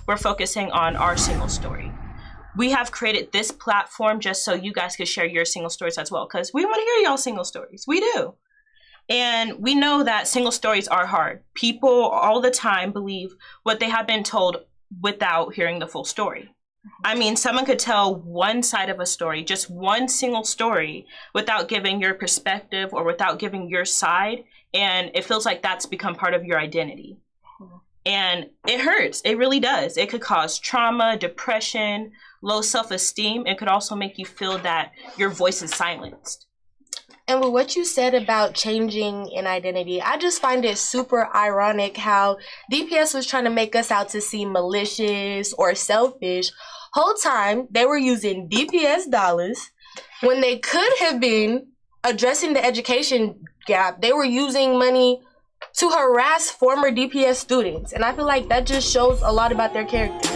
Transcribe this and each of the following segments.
We're focusing on our single story. We have created this platform just so you guys could share your single stories as well, because we want to hear y'all single stories. We do. And we know that single stories are hard. People all the time believe what they have been told without hearing the full story. I mean, someone could tell one side of a story, just one single story, without giving your perspective or without giving your side, and it feels like that's become part of your identity. And it hurts. It really does. It could cause trauma, depression, low self-esteem. It could also make you feel that your voice is silenced. And with what you said about changing an identity, I just find it super ironic how DPS was trying to make us out to seem malicious or selfish. Whole time, they were using DPS dollars when they could have been addressing the education gap. They were using money to harass former DPS students. And I feel like that just shows a lot about their character.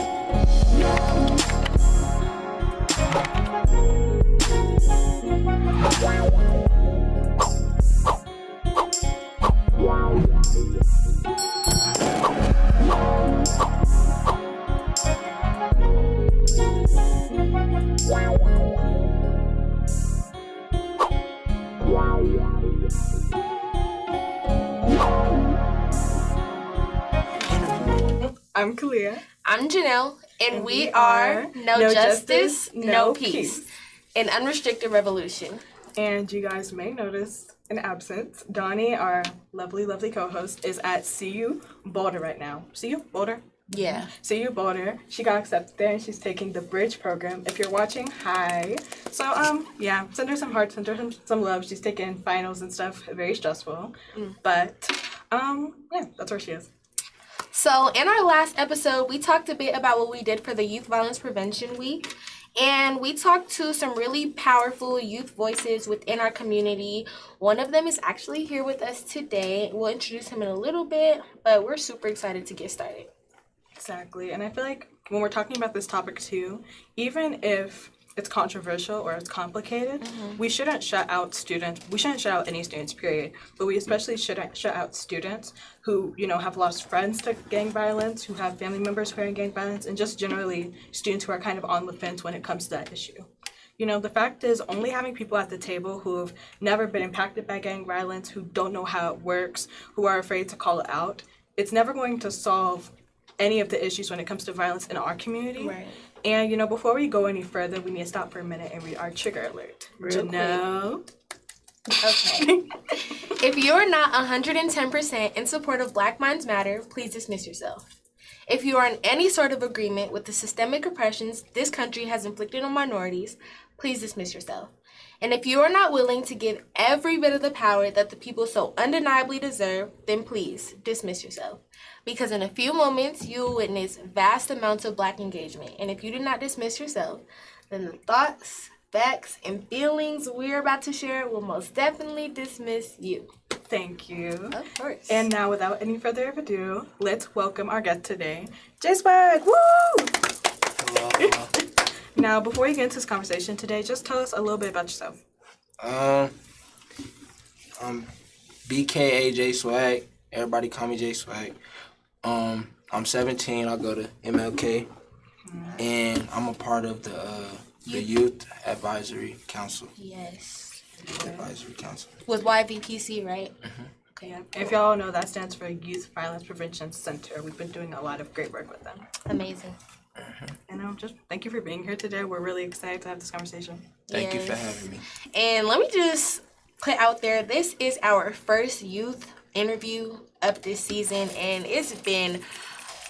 I'm KALIAH. I'm JENELLE, and we are No Justice, No Peace, an unrestricted revolution. And you guys may notice an absence. Donnie, our lovely, lovely co-host, is at CU Boulder right now. CU Boulder? Yeah. CU Boulder. She got accepted there, and she's taking the Bridge program. If you're watching, hi. So, yeah, send her some hearts, send her some love. She's taking finals and stuff. Very stressful. But, yeah, that's where she is. So in our last episode, we talked a bit about what we did for the Youth Violence Prevention Week. And we talked to some really powerful youth voices within our community. One of them is actually here with us today. We'll introduce him in a little bit, but we're super excited to get started. Exactly. And I feel like when we're talking about this topic too, even if it's controversial or it's complicated, we shouldn't shut out students. We shouldn't shut out any students, period. But we especially shouldn't shut out students who, you know, have lost friends to gang violence, who have family members who are in gang violence, and just generally students who are kind of on the fence when it comes to that issue. You know, the fact is, only having people at the table who have never been impacted by gang violence, who don't know how it works, who are afraid to call it out, it's never going to solve any of the issues when it comes to violence in our community. Right. And, you know, before we go any further, we need to stop for a minute and read our trigger alert. Okay. If you're not 110% in support of Black Minds Matter, please dismiss yourself. If you are in any sort of agreement with the systemic oppressions this country has inflicted on minorities, please dismiss yourself. And if you are not willing to give every bit of the power that the people so undeniably deserve, then please dismiss yourself. Because in a few moments, you will witness vast amounts of Black engagement. And if you do not dismiss yourself, then the thoughts, facts, and feelings we're about to share will most definitely dismiss you. Thank you. Of course. And now, without any further ado, let's welcome our guest today, Jswag. Woo! Hello. Now, before we get into this conversation today, just tell us a little bit about yourself. BKA Jswag. Everybody call me Jswag. I'm 17. I go to MLK, and I'm a part of the Youth Advisory Council. Yes. Advisory Council. With YVPC, right? Okay. Yeah. If y'all know, that stands for Youth Violence Prevention Center. We've been doing a lot of great work with them. Amazing. And just thank you for being here today. We're really excited to have this conversation. Thank you for having me. And let me just put out there, this is our first youth interview of this season, and it's been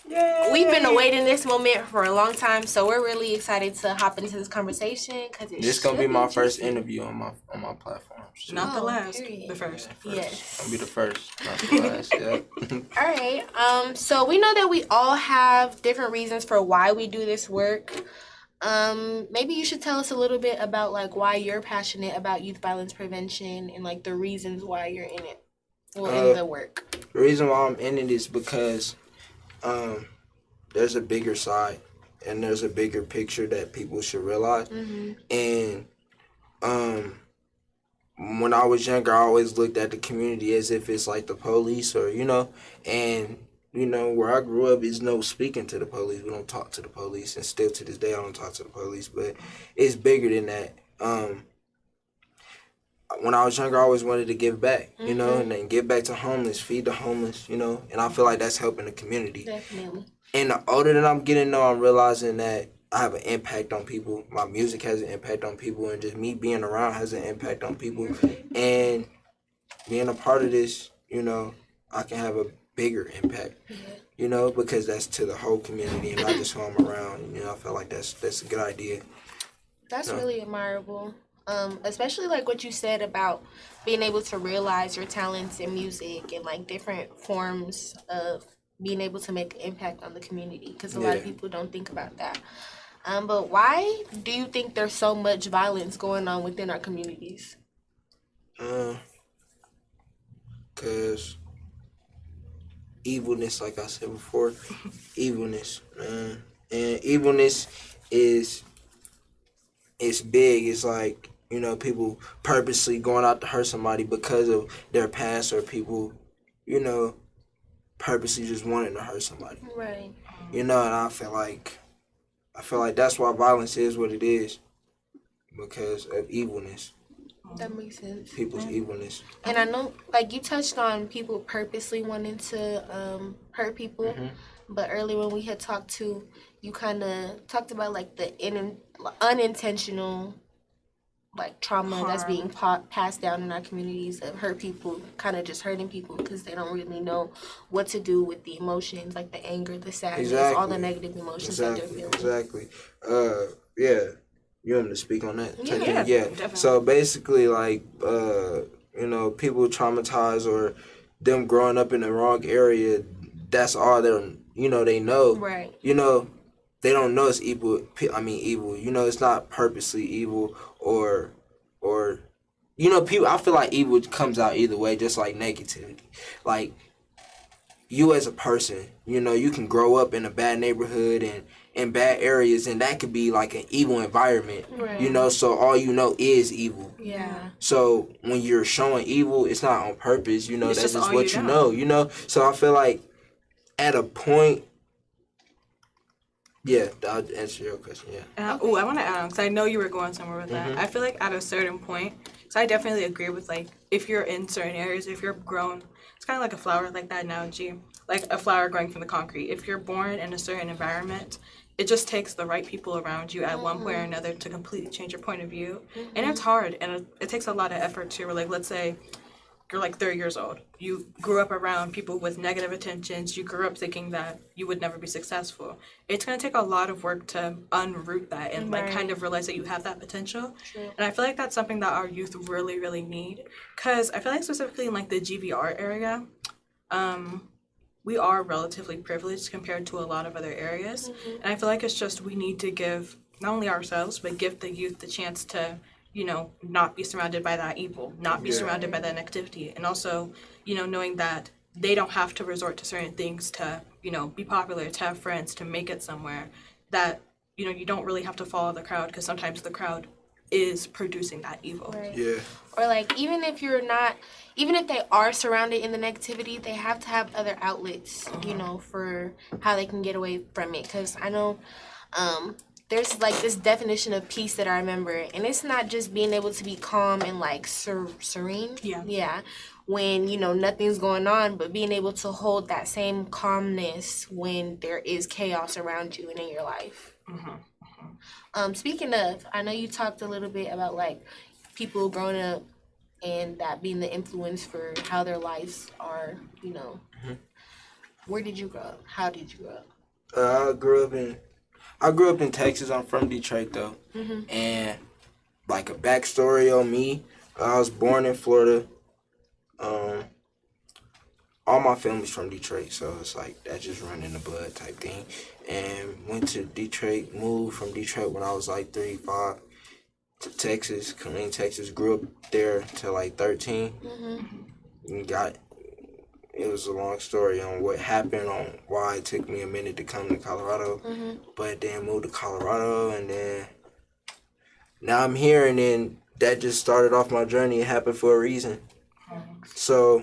Yay! We've been awaiting this moment for a long time, so we're really excited to hop into this conversation because This gonna be my first interview on my platform. So. Not the last, period. the first. Yes. Gonna be the first, not the last. Yeah. All right. So we know that we all have different reasons for why we do this work. Maybe you should tell us a little bit about like why you're passionate about youth violence prevention and like the reasons why you're in it. Well, in the work. The reason why I'm in it is because there's a bigger side and there's a bigger picture that people should realize. And when I was younger, I always looked at the community as if it's like the police or, and, where I grew up is no speaking to the police. We don't talk to the police, and still to this day I don't talk to the police, but it's bigger than that. When I was younger, I always wanted to give back, and then give back to homeless, feed the homeless, and I feel like that's helping the community. Definitely. And the older that I'm getting, though, I'm realizing that I have an impact on people. My music has an impact on people, and just me being around has an impact on people. And being a part of this, I can have a bigger impact, because that's to the whole community and not just who I'm around. I feel like that's a good idea. That's really admirable. Especially like what you said about being able to realize your talents in music and like different forms of being able to make an impact on the community, because a lot of people don't think about that. But why do you think there's so much violence going on within our communities? Because evilness, like I said before, evilness, man. And evilness is big. It's like, people purposely going out to hurt somebody because of their past, or people, purposely just wanting to hurt somebody. Right. And I feel like that's why violence is what it is, because of evilness. That makes sense. People's evilness. And I know, like, you touched on people purposely wanting to hurt people, but earlier when we had talked to, you kind of talked about, like, the unintentional, like, trauma that's being passed down in our communities of hurt people, kind of just hurting people because they don't really know what to do with the emotions, like the anger, the sadness, all the negative emotions that they're feeling. Exactly. Yeah. You want me to speak on that? Yeah, definitely. So basically, like, people traumatized or them growing up in the wrong area, that's all they know. Right. They don't know it's evil. Evil. It's not purposely evil or people. I feel like evil comes out either way, just like negativity. Like, you as a person, you can grow up in a bad neighborhood and in bad areas, and that could be like an evil environment, right. So all is evil. Yeah. So when you're showing evil, it's not on purpose, that's just what you know. So I feel like at a point, I'll answer your question, I want to add on, because I know you were going somewhere with that. I feel like at a certain point, so I definitely agree with, like, if you're in certain areas, if you're grown, it's kind of like a flower, like that analogy, like a flower growing from the concrete. If you're born in a certain environment, it just takes the right people around you at one point or another to completely change your point of view. And it's hard, and it takes a lot of effort to, like, let's say you're like 30 years old. You grew up around people with negative intentions. You grew up thinking that you would never be successful. It's going to take a lot of work to unroot that and like kind of realize that you have that potential. True. And I feel like that's something that our youth really, really need. Because I feel like specifically in like the GVR area, we are relatively privileged compared to a lot of other areas. And I feel like it's just we need to give not only ourselves, but give the youth the chance to, not be surrounded by that evil, not be surrounded by that negativity. And also, knowing that they don't have to resort to certain things to, be popular, to have friends, to make it somewhere. That, you don't really have to follow the crowd, because sometimes the crowd is producing that evil. Right. Yeah. Or like, even if they are surrounded in the negativity, they have to have other outlets, for how they can get away from it. Because I know there's like this definition of peace that I remember, and it's not just being able to be calm and like serene. Yeah. When, nothing's going on, but being able to hold that same calmness when there is chaos around you and in your life. Speaking of, I know you talked a little bit about like people growing up and that being the influence for how their lives are, Where did you grow up? How did you grow up? I grew up in Texas. I'm from Detroit though, and like a backstory on me, I was born in Florida. All my family's from Detroit, so it's like that just run in the blood type thing. And went to Detroit, moved from Detroit when I was like 35 to Texas, KALIAH, Texas. Grew up there till like 13. And it was a long story on what happened, on why it took me a minute to come to Colorado, but then moved to Colorado, and then now I'm here, and then that just started off my journey. It happened for a reason. So,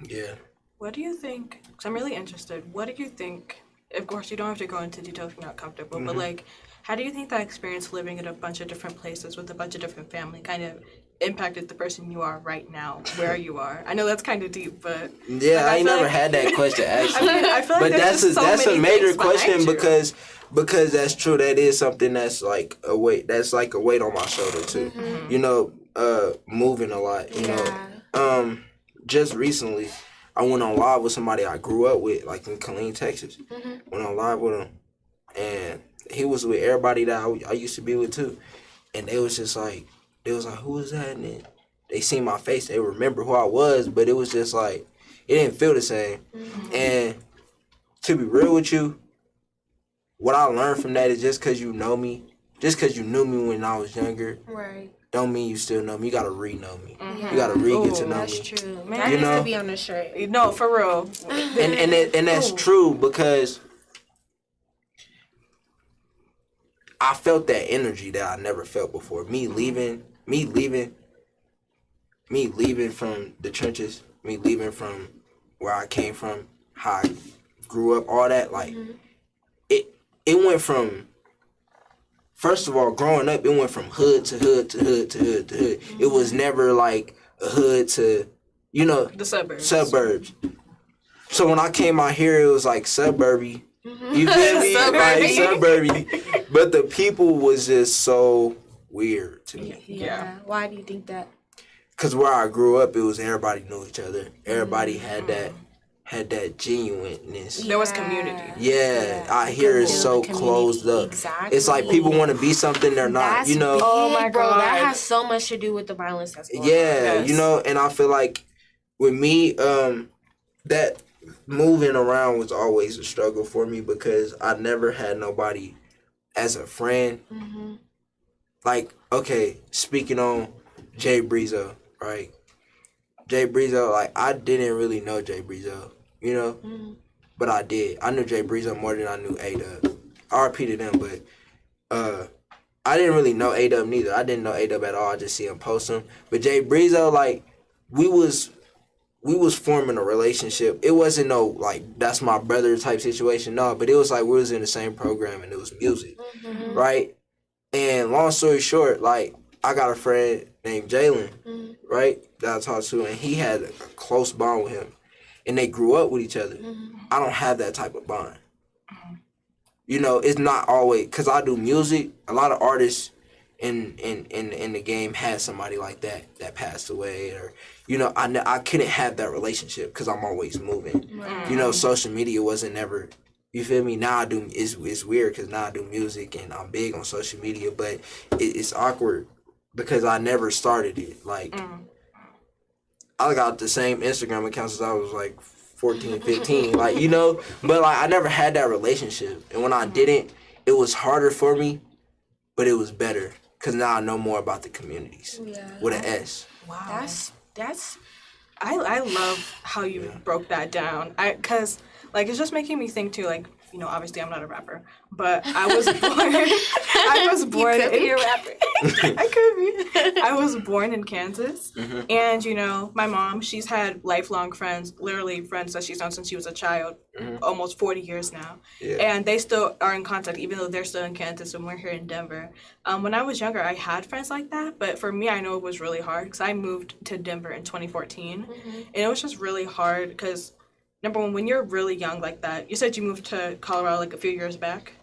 yeah. What do you think, because I'm really interested, what do you think, of course you don't have to go into detail if you're not comfortable, but like, how do you think that experience living in a bunch of different places with a bunch of different family kind of impacted the person you are right now, where you are? I know that's kind of deep, but... Yeah, like, I ain't never like, had that question, actually. I feel like but that's a major question because that's true. That is something that's like a weight. That's like a weight on my shoulder too. You know, moving a lot. You know, just recently, I went on live with somebody I grew up with, like in KALIAH, Texas. Went on live with him, and he was with everybody that I used to be with too, and they was like, who was that? And then they seen my face, they remember who I was, but it was just like, it didn't feel the same. And to be real with you, what I learned from that is just because you know me, just because you knew me when I was younger, don't mean you still know me. You gotta re-know me. You gotta re-get to know That's me. true. Man, That you needs know? to be on the shirt. No, for real. And that's true because I felt that energy that I never felt before. Me leaving from the trenches, me leaving from where I came from, how I grew up, all that, like, it went from, first of all, growing up, it went from hood to hood to hood to hood to hood. It was never like a hood to, you know, The suburbs. So when I came out here, it was like suburby. You feel me? Like suburby. But the people was just so weird to me. Yeah. Why do you think that? Cause where I grew up, it was everybody knew each other. Everybody had that genuineness. There was community. Yeah, I hear it's so closed up. Exactly. It's like people want to be something they're not. That's you know. big, Oh my bro. God. That has so much to do with the violence that's going on. Yeah, you know, and I feel like with me, that moving around was always a struggle for me because I never had nobody as a friend. Like, okay, speaking on Jay Breezo, right? Jay Breezo, like, I didn't really know Jay Breezo, you know? But I did. I knew Jay Breezo more than I knew A-Dub. RP to them, but I didn't really know A-Dub neither. I didn't know A-Dub at all. I just see him post him. But Jay Breezo, like, we was forming a relationship. It wasn't no, like, that's my brother type situation. No, but it was like we was in the same program and it was music, right? And long story short, like, I got a friend named Jalen, right, that I talked to, and he had a close bond with him. And they grew up with each other. I don't have that type of bond. You know, it's not always, because I do music, a lot of artists in the game had somebody like that passed away, or, you know, I couldn't have that relationship because I'm always moving. You know, social media wasn't ever, you feel me? Now I do, it's weird because now I do music and I'm big on social media, but it's awkward because I never started it. Like, I got the same Instagram account since I was like 14, 15, like, you know, but like I never had that relationship. And when I didn't, it was harder for me, but it was better because now I know more about the communities with an S. Wow. That's I love how you broke that down. Because, like, it's just making me think, too, like, you know, obviously I'm not a rapper, but I was born, you could be a rapper. I could be. I was born in Kansas, and, you know, my mom, she's had lifelong friends, literally friends that she's known since she was a child, almost 40 years now, and they still are in contact, even though they're still in Kansas and we're here in Denver. When I was younger, I had friends like that, but for me, I know it was really hard, because I moved to Denver in 2014, and it was just really hard, because number one, when you're really young like that, you said you moved to Colorado like a few years back.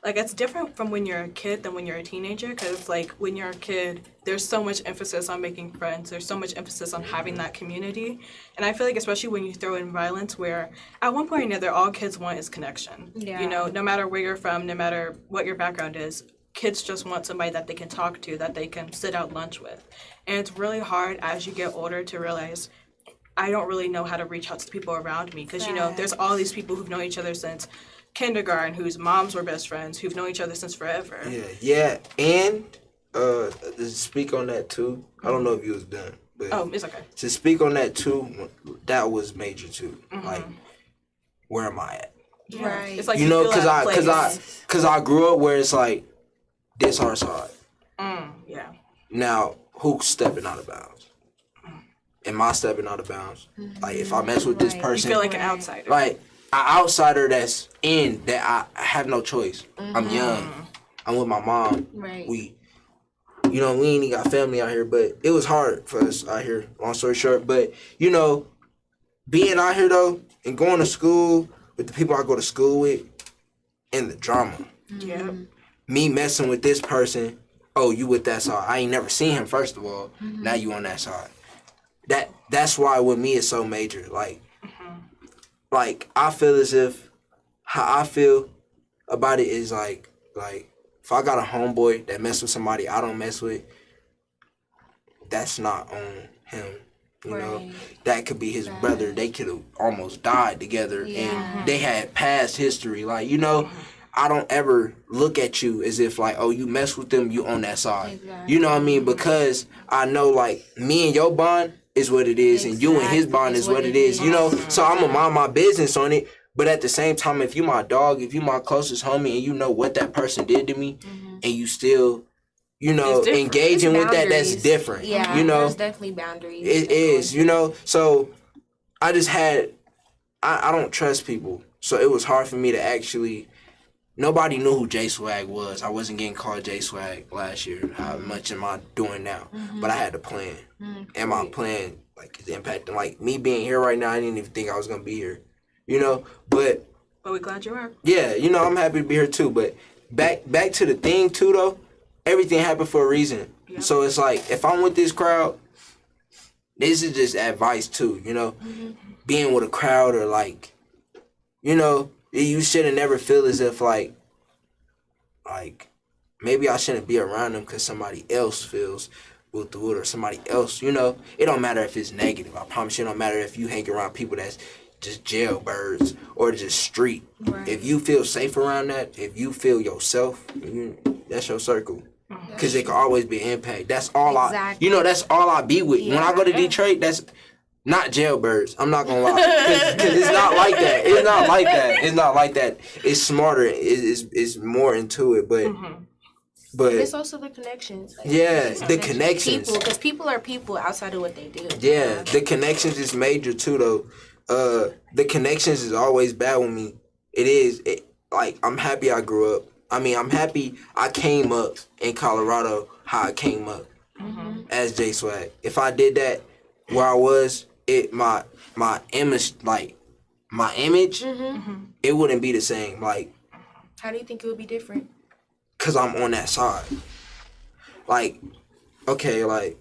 like, it's different from when you're a kid than when you're a teenager, because, like, when you're a kid, there's so much emphasis on making friends. There's so much emphasis on having that community. And I feel like especially when you throw in violence, where at one point or another, all kids want is connection. Yeah. You know, no matter where you're from, no matter what your background is, kids just want somebody that they can talk to, that they can sit out lunch with. And it's really hard as you get older to realize, I don't really know how to reach out to the people around me, because, you know, there's all these people who've known each other since kindergarten, whose moms were best friends, who've known each other since forever. Yeah, and to speak on that too, I don't know if you was done, but it's okay. to speak on that too, that was major too. Like, where am I at? Yeah. Right. It's like, You know, feel out of place. cause I grew up where it's like, this our side. Yeah. Now, who's stepping out of bounds? Am I stepping out of bounds? Like, if I mess with this You person, feel like an outsider. like, an outsider that's in that I have no choice. I'm young. I'm with my mom. Right. We ain't even got family out here, but it was hard for us out here, long story short. But, you know, being out here though, and going to school with the people I go to school with, and the drama. Yeah. Me messing with this person, oh, you with that side. I ain't never seen him, first of all. Now you on that side. That's why with me it's so major. Like, I feel as if how I feel about it is like if I got a homeboy that mess with somebody I don't mess with, that's not on him. You know, that could be his brother. They could have almost died together, and they had past history. Like, you know, I don't ever look at you as if like, oh, you mess with them, you on that side. Exactly. You know what I mean? Because I know like me and your bond is what it is, and you and his bond is what it is. You know, so I'm gonna mind my business on it. But at the same time, if you my dog, if you my closest homie, and you know what that person did to me, and you still, you know, engaging with that, that's different. Yeah, you know, there's definitely boundaries. it is. You know, so I just had, I don't trust people, so it was hard for me to actually. Nobody knew who Jswag was. I wasn't getting called Jswag last year. How much am I doing now? But I had a plan. And my plan, like, is impacting. Like, me being here right now, I didn't even think I was going to be here. You know? But we're glad you are. Yeah, you know, I'm happy to be here, too. But back to the thing, too, though. Everything happened for a reason. Yep. So it's like, if I'm with this crowd, this is just advice, too, you know? Being with a crowd or, like, you know, you shouldn't never feel as if, like, maybe I shouldn't be around them because somebody else feels with the wood or somebody else, you know? It don't matter if it's negative. I promise you, it don't matter if you hang around people that's just jailbirds or just street. Right. If you feel safe around that, if you feel yourself, that's your circle. Because it can always be an impact. That's all that's all I be with. Yeah. When I go to Detroit, that's... Not jailbirds. I'm not gonna lie, because it's not like that. It's not like that. It's not like that. It's smarter. It's more into it, but but it's also the connections. Like, the connections. Because people are people outside of what they do. Yeah, the connections is major too, though. The connections is always bad with me. It is. Like, I'm happy I grew up. I mean, I'm happy I came up in Colorado. How I came up as Jswag. If I did that where I was. My image, it wouldn't be the same. Like, how do you think it would be different? Cause I'm on that side. Like, okay, like,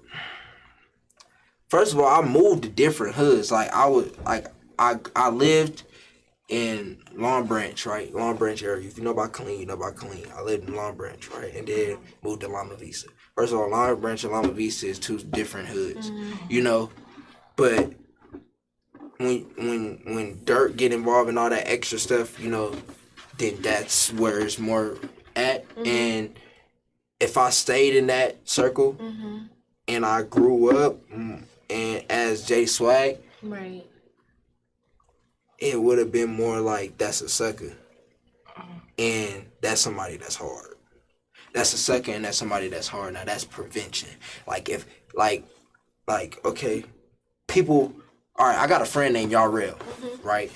first of all, I moved to different hoods. Like, I lived in Long Branch, right? Long Branch area. If you know about Kaliah, you know about Kaliah. I lived in Long Branch, right? And then moved to Loma Vista. First of all, Long Branch and Loma Vista is two different hoods, you know? But when dirt get involved and all that extra stuff, you know, then that's where it's more at. And if I stayed in that circle and I grew up and as Jswag, right, it would have been more like that's a sucker. And that's somebody that's hard. That's a sucker and that's somebody that's hard. Now that's prevention. Like if okay. People, all right, I got a friend named Yarrell, right?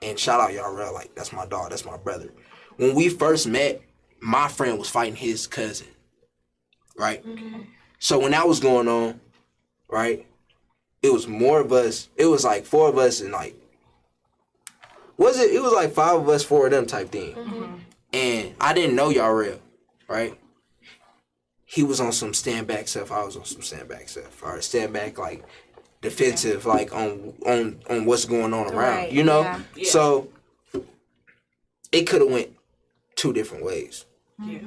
And shout out Yarrell, like, that's my dog, that's my brother. When we first met, my friend was fighting his cousin, right? So when that was going on, right, it was more of us, it was like 4 of us and like, it was like 5 of us, 4 of them type thing. And I didn't know y'all real, right? He was on some stand back stuff. I was on some stand back stuff. All right, stand back like defensive, like on what's going on around, you know. Yeah. So it could have went 2 different ways. Yeah.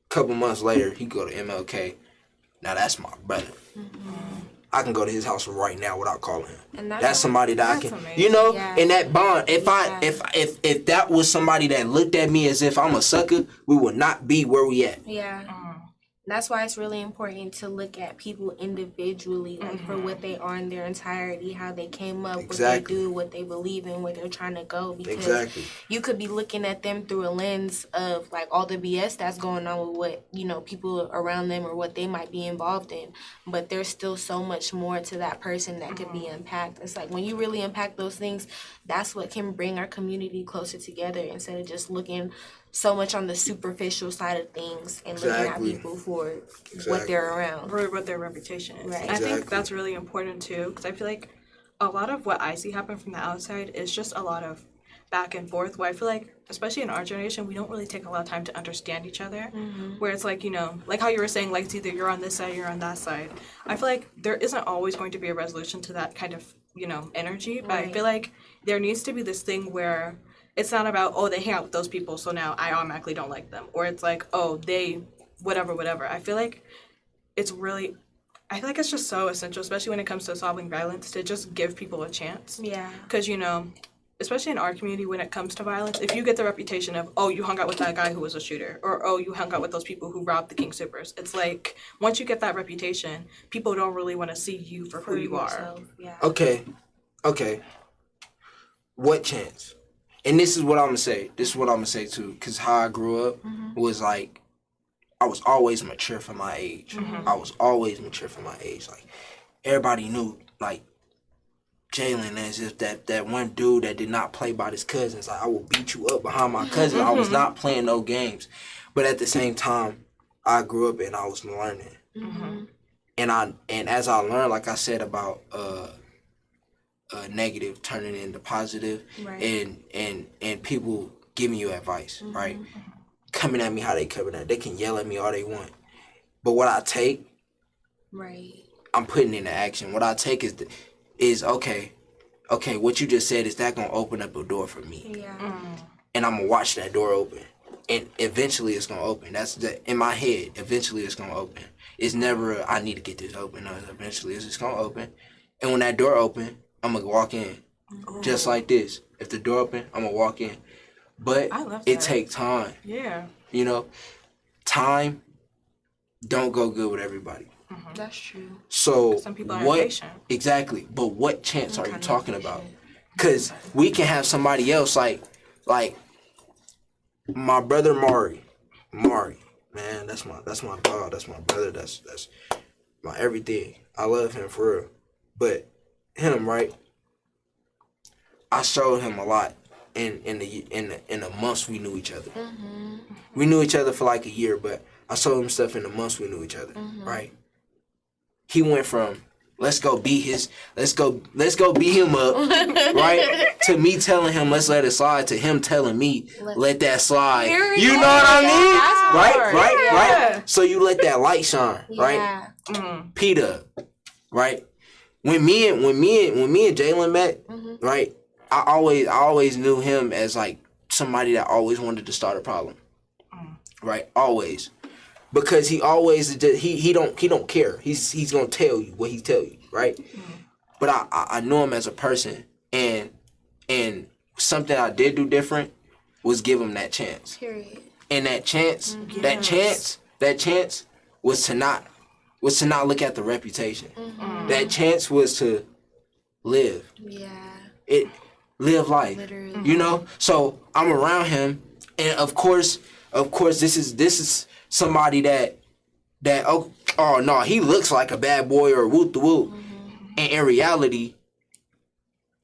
Couple months later, he go to MLK. Now that's my brother. I can go to his house right now without calling him. And That's somebody that I can, amazing. you know, Yeah. and that bond. If that was somebody that looked at me as if I'm a sucker, we would not be where we at. Yeah. That's why it's really important to look at people individually, like for what they are in their entirety, how they came up, Exactly. what they do, what they believe in, where they're trying to go. Because Exactly. you could be looking at them through a lens of like all the BS that's going on with what, you know, people around them or what they might be involved in. But there's still so much more to that person that could be unpacked. It's like when you really unpack those things, that's what can bring our community closer together instead of just looking so much on the superficial side of things and looking at Exactly. people for Exactly. what they're around. Or what their reputation is. Right. I think Exactly. that's really important too, because I feel like a lot of what I see happen from the outside is just a lot of back and forth, where I feel like, especially in our generation, we don't really take a lot of time to understand each other. Where it's like, you know, like how you were saying, like it's either you're on this side, you're on that side. I feel like there isn't always going to be a resolution to that kind of, you know, energy, but I Right. feel like there needs to be this thing where it's not about, oh, they hang out with those people, so now I automatically don't like them. Or it's like, oh, they, whatever. I feel like it's just so essential, especially when it comes to solving violence, to just give people a chance. Yeah. Because, you know, especially in our community, when it comes to violence, if you get the reputation of, oh, you hung out with that guy who was a shooter, or, oh, you hung out with those people who robbed the King Soopers, it's like, once you get that reputation, people don't really want to see you for who you are. yourself, yeah. Okay. What chance? And this is what I'm gonna say. This is what I'm gonna say too, because how I grew up was like, I was always mature for my age. I was always mature for my age. Like, everybody knew, like, Jalen as if that one dude that did not play by his cousins. Like, I will beat you up behind my cousin. I was not playing no games. But at the same time, I grew up and I was learning. And as I learned, like I said about negative turning into positive, Right. and people giving you advice, right? Coming at me how they coming at. They can yell at me all they want. But what I take, Right. I'm putting into action. What I take is okay, what you just said, is that gonna open up a door for me? Yeah. And I'm gonna watch that door open. And eventually it's gonna open. That's in my head. Eventually it's gonna open. It's never I need to get this open. No, eventually it's just gonna open. And when that door open, I'm gonna walk in. Just like this. If the door open, I'm gonna walk in. But I love it that. takes time. Yeah. You know? Time don't go good with everybody. That's true. So Some people are what impatient. exactly? But what chance are you kinda talking impatient. about? Because we can have somebody else like my brother Mari, man, that's my dog, that's my brother, that's my everything. I love him for real. But him, right? I showed him a lot in the months we knew each other. We knew each other for like a year, but I showed him stuff in the months we knew each other, right? He went from let's go beat him up, right? To me telling him let's let it slide, to him telling me let that slide. You know what I mean? That's hard. Right? So you let that light shine, right? Yeah. Peter, right? When me and Jalen met, right? I always knew him as like somebody that always wanted to start a problem, right? Always. Because he always he don't care. He's gonna tell you what he tell you, right? But I know him as a person, and something I did do different was give him that chance. Period. And that chance was to not look at the reputation. That chance was to live. Yeah. Live life. Literally. You know? So I'm around him, and of course this is somebody that oh no, he looks like a bad boy or whoop the whoop. And in reality,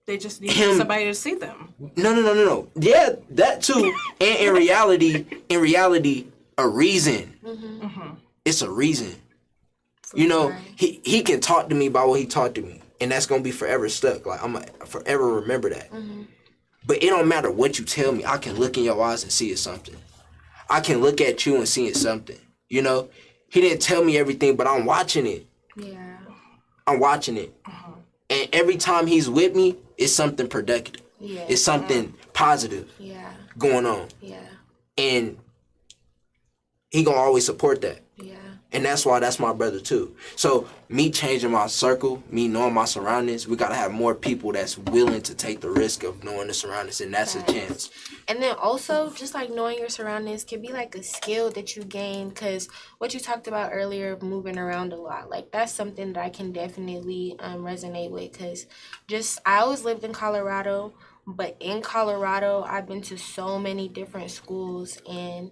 They just need somebody to see them. no. Yeah, that too. And in reality, a reason. It's a reason. You know, Right. he can talk to me about what he talked to me, and that's gonna be forever stuck. Like I'm gonna forever remember that. But it don't matter what you tell me. I can look in your eyes and see it's something. I can look at you and see it's something. You know? He didn't tell me everything, but I'm watching it. Yeah. I'm watching it. And every time he's with me, it's something productive. Yeah. It's something positive going on. Yeah. And he gonna always support that. Yeah. And that's why that's my brother too. So me changing my circle, me knowing my surroundings, we gotta have more people that's willing to take the risk of knowing the surroundings, and that's a chance. And then also, just like knowing your surroundings can be like a skill that you gain, because what you talked about earlier of moving around a lot, like that's something that I can definitely resonate with, because I always lived in Colorado, but in Colorado, I've been to so many different schools, and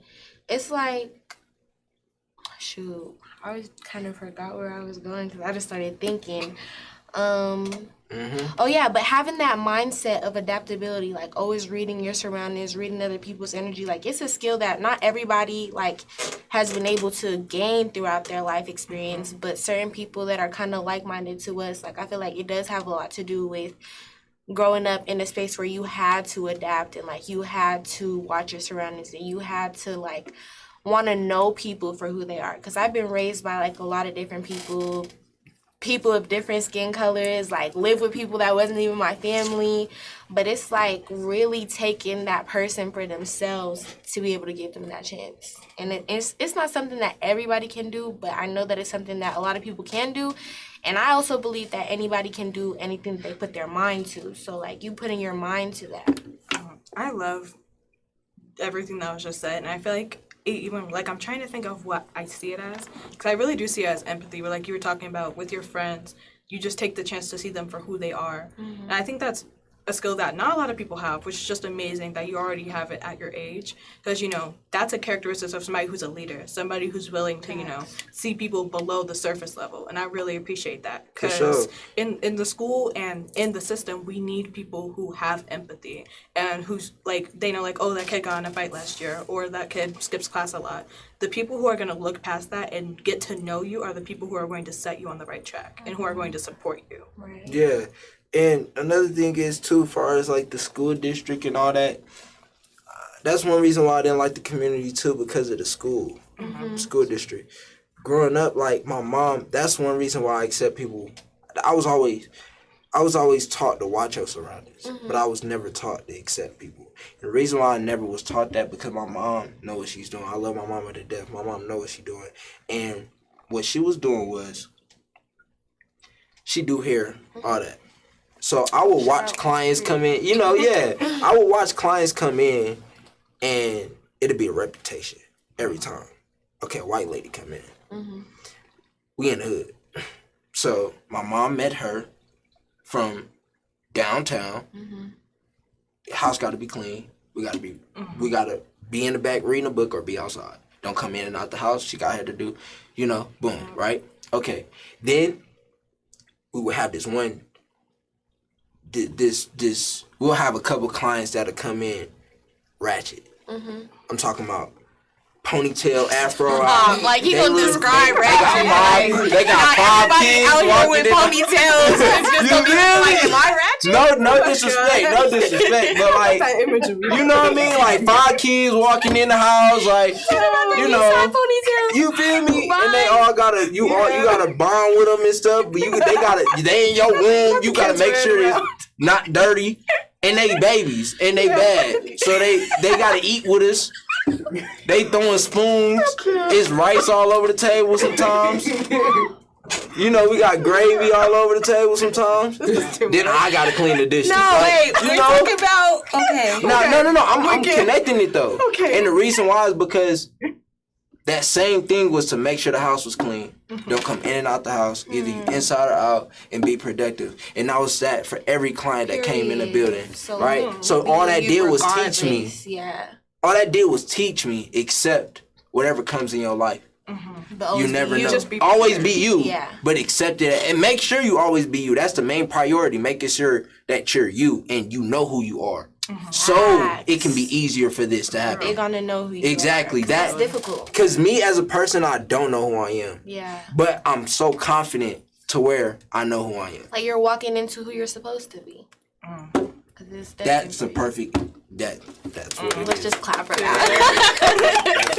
it's like, shoot, I always kind of forgot where I was going because I just started thinking. Oh yeah, but having that mindset of adaptability, like always reading your surroundings, reading other people's energy, like it's a skill that not everybody like has been able to gain throughout their life experience, but certain people that are kind of like-minded to us, like I feel like it does have a lot to do with growing up in a space where you had to adapt and like you had to watch your surroundings and you had to like want to know people for who they are, because I've been raised by like a lot of different people of different skin colors, like live with people that wasn't even my family, but it's like really taking that person for themselves to be able to give them that chance. And it's not something that everybody can do, but I know that it's something that a lot of people can do, and I also believe that anybody can do anything that they put their mind to. So like you putting your mind to that. I love everything that was just said, and I feel like even like I'm trying to think of what I see it as, because I really do see it as empathy, where like you were talking about with your friends, you just take the chance to see them for who they are. And I think that's a skill that not a lot of people have, which is just amazing that you already have it at your age, because you know that's a characteristic of somebody who's a leader, somebody who's willing to see people below the surface level, and I really appreciate that, because in the school and in the system we need people who have empathy and who's like they know like, oh, that kid got in a fight last year, or that kid skips class a lot. The people who are going to look past that and get to know you are the people who are going to set you on the right track and who are going to support you. Right. Yeah. And another thing is, too, as far as, like, the school district and all that, that's one reason why I didn't like the community, too, because of the school district. Growing up, like, my mom, that's one reason why I accept people. I was always taught to watch your surroundings, but I was never taught to accept people. And the reason why I never was taught that, because my mom know what she's doing. I love my mama to death. My mom know what she's doing. And what she was doing was, she do hair, all that. So I would watch clients come in, I would watch clients come in, and it'd be a reputation every time. Okay, a white lady come in. We in the hood. So my mom met her from downtown. House got to be clean. We got to be in the back reading a book or be outside. Don't come in and out the house. She got her to do, boom, right? Okay. Then we would have this we'll have a couple clients that'll come in ratchet. I'm talking about ponytail, afro. Like he gonna describe ratchet. They got 5 kids out here with walking in. ponytails. It's just gonna be like, am I ratchet? No disrespect, but like, you know what I mean? Like 5 kids walking in the house, like, you feel me? And they all gotta, you gotta bond with them and stuff. But they in your room. You gotta make sure it's not dirty. And they babies and they bad, so they gotta eat with us. They throwing spoons. It's rice all over the table sometimes. We got gravy all over the table sometimes. Then I gotta clean the dishes. No, wait, we're talking about No. I'm connecting it though. Okay. And the reason why is because that same thing was to make sure the house was clean. Don't come in and out the house, either inside or out, and be productive. And that was that for every client that came in the building, right? So all that did was teach me. Yeah. All that did was teach me, accept whatever comes in your life. You never know. Always be you, but accept it. And make sure you always be you. That's the main priority, making sure that you're you and you know who you are. So it can be easier for this to happen. They're gonna know who you are. Exactly. That's difficult. Because me as a person, I don't know who I am. Yeah. But I'm so confident to where I know who I am. Like you're walking into who you're supposed to be. That's a perfect. That's what it is. Let's just clap for that.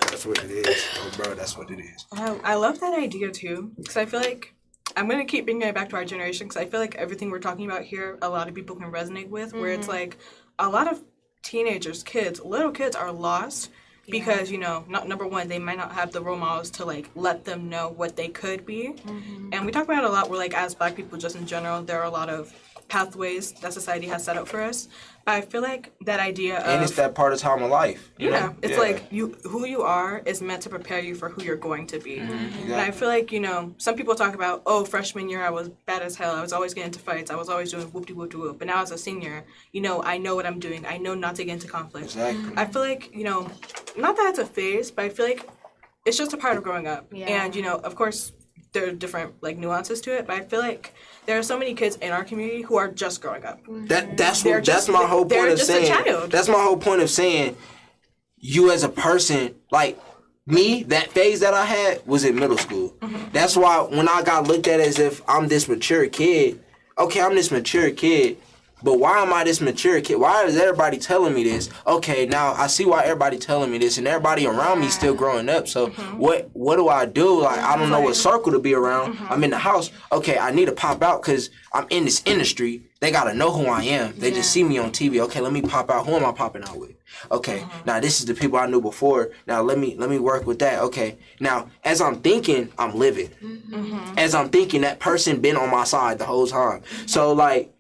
That's what it is. Oh, bro, that's what it is. I love that idea too, because I feel like I'm gonna keep bringing it back to our generation, because I feel like everything we're talking about here, a lot of people can resonate with. Where it's like a lot of teenagers, kids, little kids are lost because not number one, they might not have the role models to like let them know what they could be, and we talk about it a lot. Where like as Black people, just in general, there are a lot of pathways that society has set up for us. But I feel like that idea of... And it's that part of time of life. You know? It's like who you are is meant to prepare you for who you're going to be. Exactly. And I feel like, some people talk about, freshman year I was bad as hell. I was always getting into fights. I was always doing whoop-de-whoop-de-whoop. But now as a senior, I know what I'm doing. I know not to get into conflict. Exactly. I feel like, not that it's a phase, but I feel like it's just a part of growing up. Yeah. And, of course, there are different like nuances to it, but I feel like there are so many kids in our community who are just growing up. That's my whole point of saying. That's my whole point of saying, you as a person, like me, that phase that I had was in middle school. That's why when I got looked at as if I'm this mature kid, okay, I'm this mature kid, but why am I this mature kid? Why is everybody telling me this? Okay, now I see why everybody telling me this, and everybody around me still growing up. So what do I do? Like, I don't know what circle to be around. I'm in the house. Okay, I need to pop out because I'm in this industry. They got to know who I am. They just see me on TV. Okay, let me pop out. Who am I popping out with? Okay, now this is the people I knew before. Now let me work with that. Okay, now as I'm thinking, I'm living. As I'm thinking, that person been on my side the whole time. So like,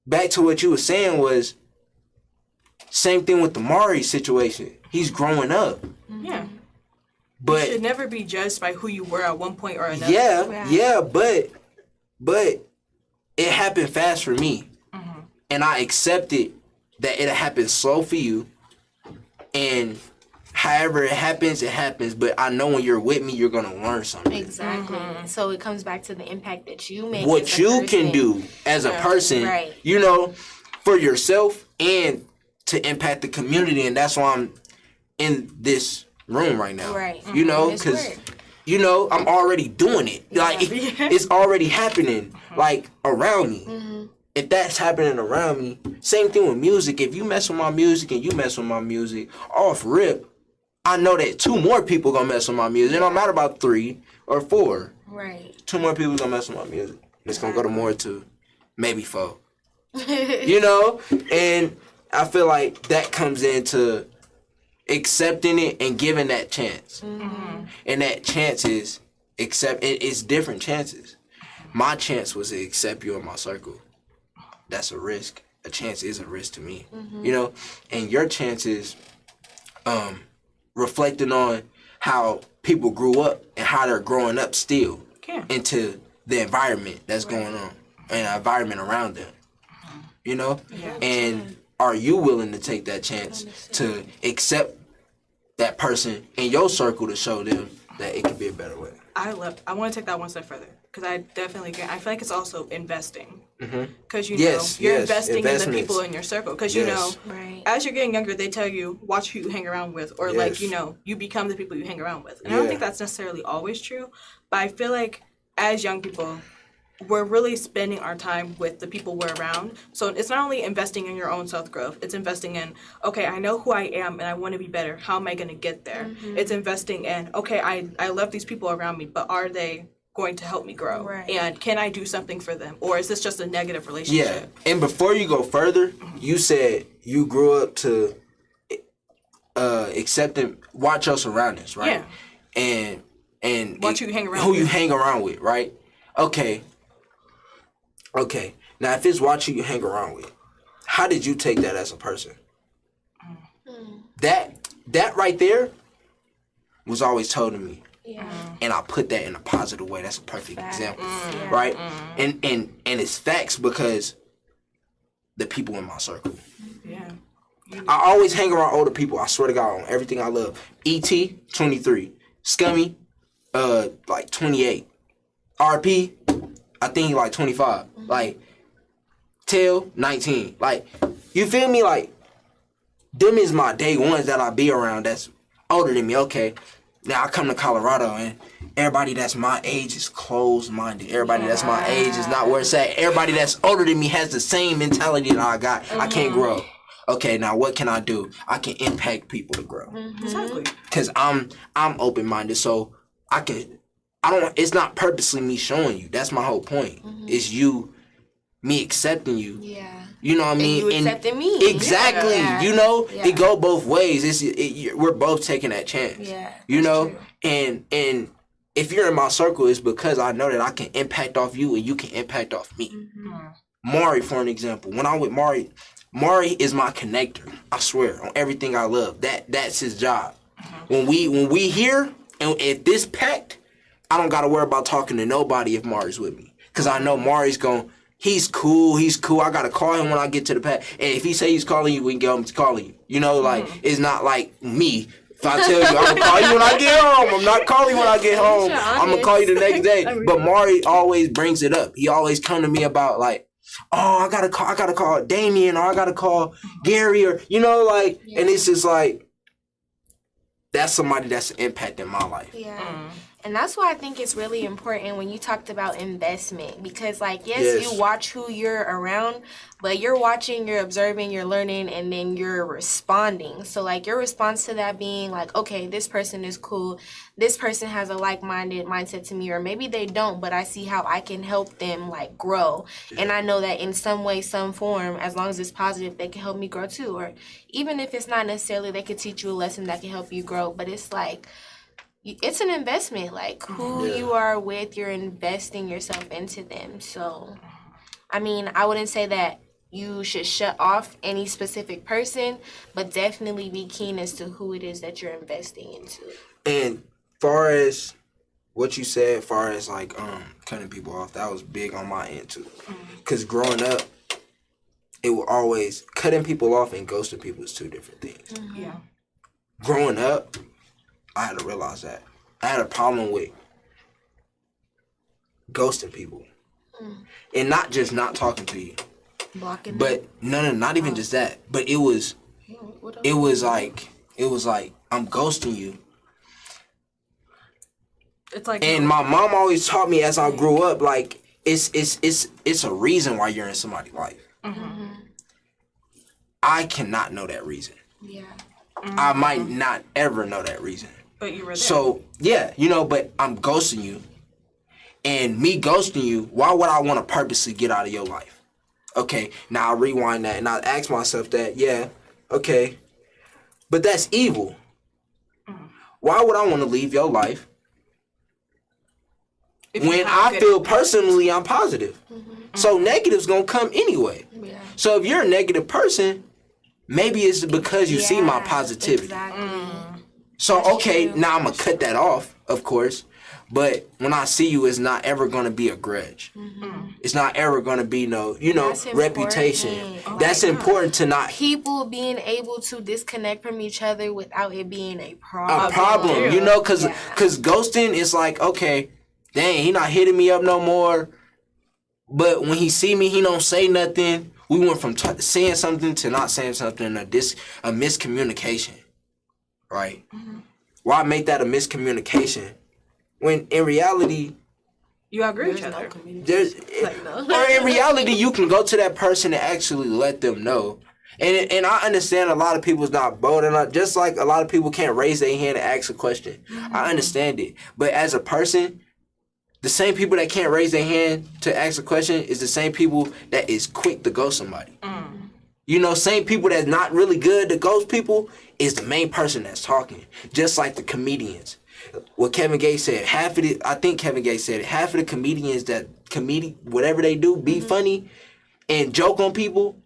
back to what you were saying was, same thing with the Mari situation. He's growing up. Yeah. But you should never be judged by who you were at one point or another. Yeah, but it happened fast for me. And I accepted that it happened slow for you. And however it happens, but I know when you're with me, you're going to learn something. Exactly. So it comes back to the impact that you make. What you can do as a person, for yourself and to impact the community. And that's why I'm in this room right now. Right. Because, I'm already doing it. Like, it's already happening, like, around me. If that's happening around me, same thing with music. If you mess with my music and you mess with my music, off rip, I know that 2 more people gonna mess with my music. It don't matter about 3 or 4. Right. 2 more people gonna mess with my music. It's gonna go to more to maybe 4. And I feel like that comes into accepting it and giving that chance. And that chance is it's different chances. My chance was to accept you in my circle. That's a risk. A chance is a risk to me. And your chance is reflecting on how people grew up and how they're growing up still into the environment that's going on and the environment around them. And are you willing to take that chance to accept that person in your circle to show them that it can be a better way? I want to take that one step further, because I definitely agree. I feel like it's also investing. Because you're investing in the people in your circle. Because as you're getting younger, they tell you, watch who you hang around with, or you become the people you hang around with. And I don't think that's necessarily always true, but I feel like as young people, we're really spending our time with the people we're around. So it's not only investing in your own self-growth, it's investing in, okay, I know who I am and I want to be better. How am I going to get there? It's investing in, okay, I love these people around me, but are they going to help me grow? Right. And can I do something for them? Or is this just a negative relationship? Yeah. And before you go further, you said you grew up to accept and watch your surroundings, right? Yeah. And watch who you hang around who with. you hang around with, right? Okay. Now, if it's watching you hang around with, how did you take that as a person? That right there was always told to me. Yeah. And I put that in a positive way. That's a perfect example, right? And it's facts because the people in my circle. Yeah. I always hang around older people. I swear to God, on everything I love. E.T., 23. Scummy, like 28. RP, I think like 25. Like, Tail, 19. Like, you feel me? Like, them is my day ones that I be around that's older than me. Okay. now I come to Colorado and everybody that's my age is closed-minded. Everybody that's my age is not where it's at. Everybody that's older than me has the same mentality that I got. I can't grow. Okay, now what can I do? I can impact people to grow. Exactly. Cause I'm open-minded, so it's not purposely me showing you. That's my whole point. It's me accepting you. Yeah. You know what I mean? And you accepting me. Exactly. Yeah. You know, Yeah. it go both ways. We're both taking that chance. Yeah. You know, true. and if you're in my circle, it's because I know that I can impact off you and you can impact off me. Mari, for an example, when I'm with Mari is my connector. I swear on everything I love. That's his job. When we here and if this packed, I don't gotta worry about talking to nobody if Mari's with me, cause I know Mari's he's cool. I gotta call him when I get to the pack. And if he say he's calling you, we can get him to calling you. You know, like it's not like me. If I tell you I'm gonna call you when I get home, I'm not calling you when I get home. I'm gonna call you the next day. But Mari always brings it up. He always come to me about like, oh, I gotta call Damien, or I gotta call Gary, or you know, like, and it's just like that's somebody that's an impact in my life. Yeah. And that's why I think it's really important when you talked about investment, because like, yes, you watch who you're around, but you're watching, you're observing, you're learning, and then you're responding. So like your response to that being like, okay, this person is cool. This person has a like-minded mindset to me, or maybe they don't, but I see how I can help them like grow. And I know that in some way, some form, as long as it's positive, they can help me grow too. Or even if it's not necessarily, they could teach you a lesson that can help you grow, but it's like, it's an investment. Like who you are with, you're investing yourself into them. So, I mean, I wouldn't say that you should shut off any specific person, but definitely be keen as to who it is that you're investing into. And far as what you said, far as like cutting people off, that was big on my end too. Cause growing up, it will always cutting people off and ghosting people is two different things. Yeah. Growing up, I had to realize that. I had a problem with ghosting people. And not just not talking to you. Blocking But not even just that. But it was like I'm ghosting you. It's like, And my mom always taught me as I grew up, like it's a reason why you're in somebody's life. I cannot know that reason. Yeah. I might not ever know that reason. but you were there. So, yeah, you know, but I'm ghosting you. And me ghosting you, why would I want to purposely get out of your life? Okay, now I rewind that and I ask myself that, yeah, okay, but that's evil. Why would I want to leave your life when I feel personally I'm positive? So negative's going to come anyway. Yeah. So if you're a negative person, maybe it's because you see my Yeah, positivity. Exactly. So, That's okay, true. now I'm going to cut that off, of course. But when I see you, it's not ever going to be a grudge. It's not ever going to be no, That's reputation. important. That's important to not People being able to disconnect from each other without it being a problem. a problem, you know, because Yeah. ghosting is like, okay, dang, he not hitting me up no more. But when he see me, he don't say nothing. We went from saying something to not saying something, a miscommunication, right? Why make that a miscommunication when in reality, You outgrew each other. or in reality, you can go to that person and actually let them know. And I understand a lot of people's not bold enough, just like a lot of people can't raise their hand and ask a question. I understand it. But as a person, the same people that can't raise their hand to ask a question is the same people that is quick to ghost somebody. You know, same people that's not really good to ghost people is the main person that's talking. Just like the comedians. What Kevin Gates said, I think Kevin Gates said it, half of the comedians that whatever they do, be funny and joke on people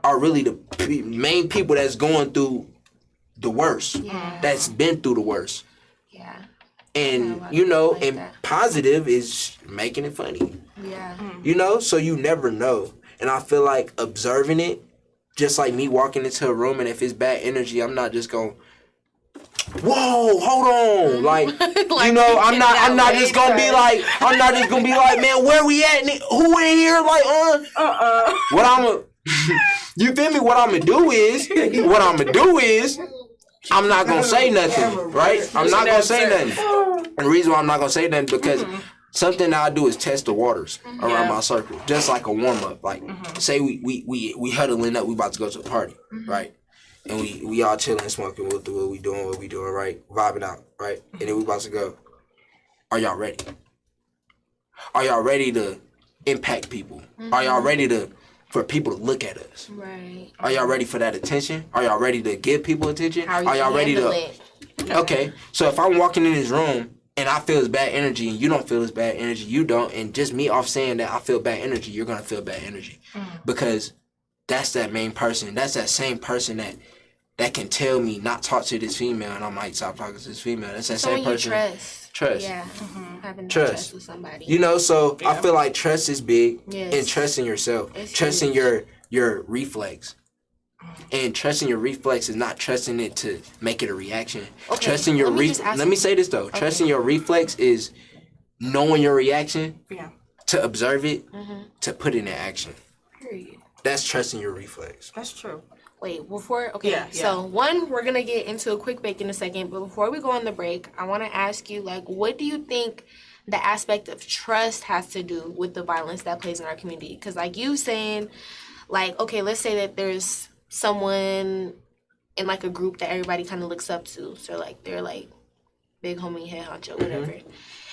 are really the main people that's going through the worst. Yeah. That's been through the worst. Yeah. And, Yeah, you know, like and that. positive is making it funny. Yeah. You know, so you never know. And I feel like observing it, just like me walking into a room and if it's bad energy, I'm not just going, whoa, hold on. Like, Like, you know, you I'm get not that just way gonna be like, man, where we at? Who in here? Like, what I'm you feel me? What I'm gonna do is I'm not gonna say nothing, right? I'm not gonna say nothing. And the reason why I'm not gonna say nothing because something that I do is test the waters around my circle, just like a warm up. Like, say we huddling up, we about to go to a party, right? And we all chilling, smoking, what we doing, right? Vibing out, right? And then we about to go. Are y'all ready? Are y'all ready to impact people? Are y'all ready for people to look at us? Right. Are y'all ready for that attention? Are y'all ready to give people attention? Are y'all ready to? it? Okay, so if I'm walking in this room and I feel this bad energy and you don't feel this bad energy, you don't, and just me off saying that I feel bad energy, you're gonna feel bad energy because that's that main person. That's that same person that can tell me not talk to this female and I might stop talking to this female. That's that same person. Trust. Yeah. Having Trust with somebody. You know, so I feel like trust is big, Yes. and trusting yourself, It's trusting huge. your reflex. And trusting your reflex is not trusting it to make it a reaction. Okay, Trusting your let me just ask let me you- say this though. Trusting your reflex is knowing your reaction, to observe it, to put it in action. Period. That's trusting your reflex. That's true. Wait, before, okay, Yeah, so one, we're gonna get into a quick break in a second, but before we go on the break, I wanna ask you, like, what do you think the aspect of trust has to do with the violence that plays in our community? Because, like, you saying, like, okay, let's say that there's someone in, like, a group that everybody kind of looks up to, so, like, they're, like, big homie, head honcho, whatever.